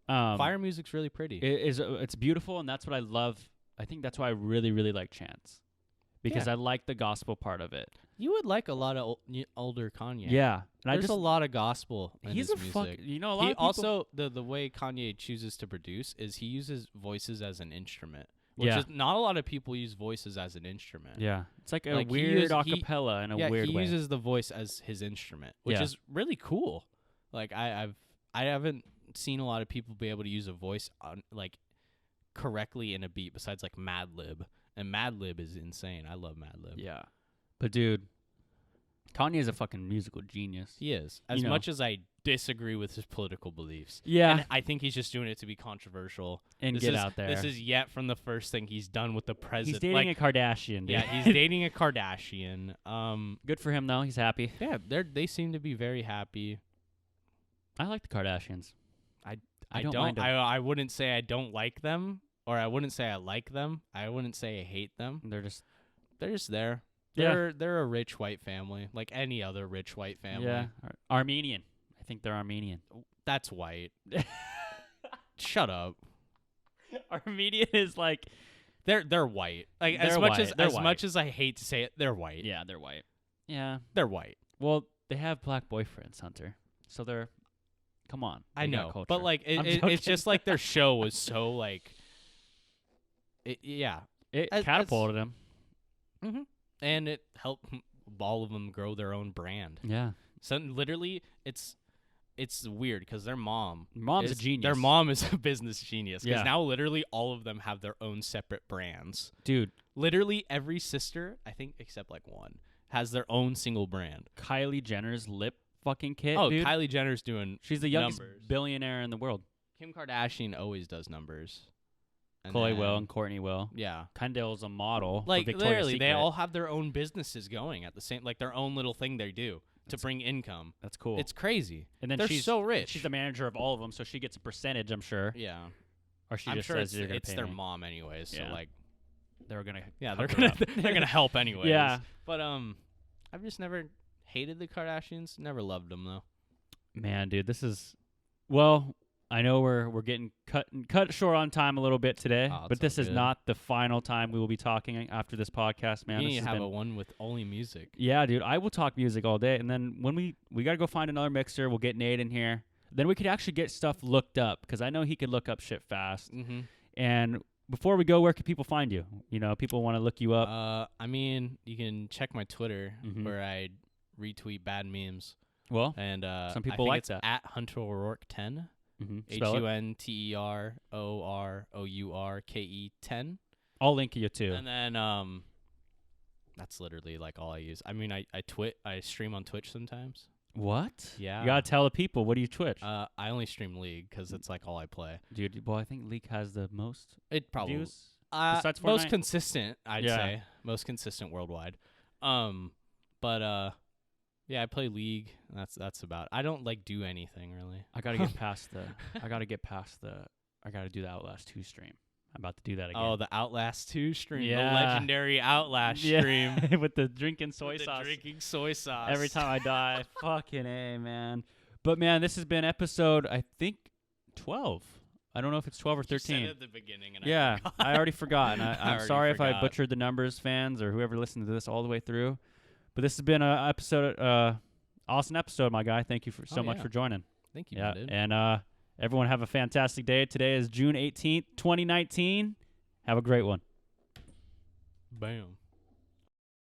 Choir music's really pretty. it's beautiful, and that's what I love. I think that's why I really really like chants because Yeah. I like the gospel part of it. You would like a lot of older Kanye. Yeah, and There's a lot of gospel in he's his a music. you know a lot He of people, also the way Kanye chooses to produce is he uses voices as an instrument, which Yeah. is not a lot of people use voices as an instrument. Yeah. It's like a Like, he weird use- he- acapella in a Yeah, weird he way. uses the voice as his instrument, which Yeah. is really cool. Like I haven't seen a lot of people be able to use a voice on like correctly in a beat besides like Mad Lib, and Mad Lib is insane. I love Mad Lib. Yeah. But dude, Kanye is a fucking musical genius. He is. As You know. much as I disagree with his political beliefs. Yeah. And I think he's just doing it to be controversial. And This get is- out there. This is yet from the first thing he's done with the president. He's dating a Kardashian, dude. yeah, he's dating a Kardashian. Good for him though. He's happy. Yeah, they seem to be very happy. I like the Kardashians. I don't don't. mind 'em. I wouldn't say I don't like them, or I wouldn't say I like them. I wouldn't say I hate them. They're just They're just there. Yeah. They're a rich white family, like any other rich white family. yeah, Armenian. I think they're Armenian. That's white. Shut up. Armenian is like They're white. Like They're as much white. as They're as white. much as I hate to say it, they're white. yeah, they're white. Yeah. They're white. Well, they have black boyfriends, Hunter. So they're come on. I they got know, culture. but like I'm it's joking. just like their show was so like, yeah, it as- catapulted him. and it helped all of them grow their own brand. Yeah. So literally, it's weird because their mom. Mom's a is- genius. Their mom is a business genius because Yeah. now literally all of them have their own separate brands. Dude, Literally every sister, I think except like one, has their own single brand. Kylie Jenner's lip fucking kit, Oh, dude. Kylie Jenner's doing She's the youngest numbers. billionaire in the world. Kim Kardashian always does numbers. And Khloe will then- and Courtney will. Yeah. Kendall's a model. for Like Victoria's literally, they Secret. all have their own businesses going at the same, like their own little thing they do to bring income. That's cool. It's crazy. and then They're she's so rich. She's the manager of all of them, so she gets a percentage, I'm sure. Yeah. Or she I'm just sure says you're gonna it's pay their me. mom anyways. Yeah. So like, They're gonna. yeah, they're cover it gonna up. they're gonna help anyways. Yeah. But I've just never hated the Kardashians. Never loved them though. Man, dude, this is. Well, I know we're getting cut short on time a little bit today, Oh, but it's this all is good. not the final time we will be talking after this podcast, man. You This need to has have been- a one with only music. Yeah, dude, I will talk music all day, and then when we gotta go find another mixer, we'll get Nate in here. Then we could actually get stuff looked up because I know he could look up shit fast. Mm-hmm. And before we go, where can people find you? You know, people want to look you up. I mean, you can check my Twitter Mhm. where I retweet bad memes. Well, And Some I people think like it's that. at Hunter O'Rourke 10. spell it. HUNTEROROURKE 10. I'll link you too. And then that's literally like all I use. I mean, I stream on Twitch sometimes. What? Yeah. You gotta tell the people. What do you Twitch? I only stream League because it's like all I play. Dude, well, I think League has the most It probably views. Besides most Fortnite? consistent, I'd Yeah. say. Most consistent worldwide. But yeah, I play League. That's about. I don't like do anything really. I gotta get past the. I gotta do the Outlast 2 stream. I'm about to do that again. Oh, the Outlast 2 stream. Yeah. The legendary Outlast Yeah, stream. with the drinking soy With the sauce. drinking soy sauce. Every time I die, fucking A, man. But man, this has been episode, I think, 12. I don't know if it's 12 or You said 13. it at the beginning, and Yeah, I forgot. I already forgot. And I'm already sorry if I forgot. butchered the numbers, fans, or whoever listened to this all the way through. But this has been a episode, awesome episode, my guy. Thank you so much yeah. for joining. Thank you, Yeah, dude. and everyone have a fantastic day. Today is June 18th, 2019. Have a great one. Bam.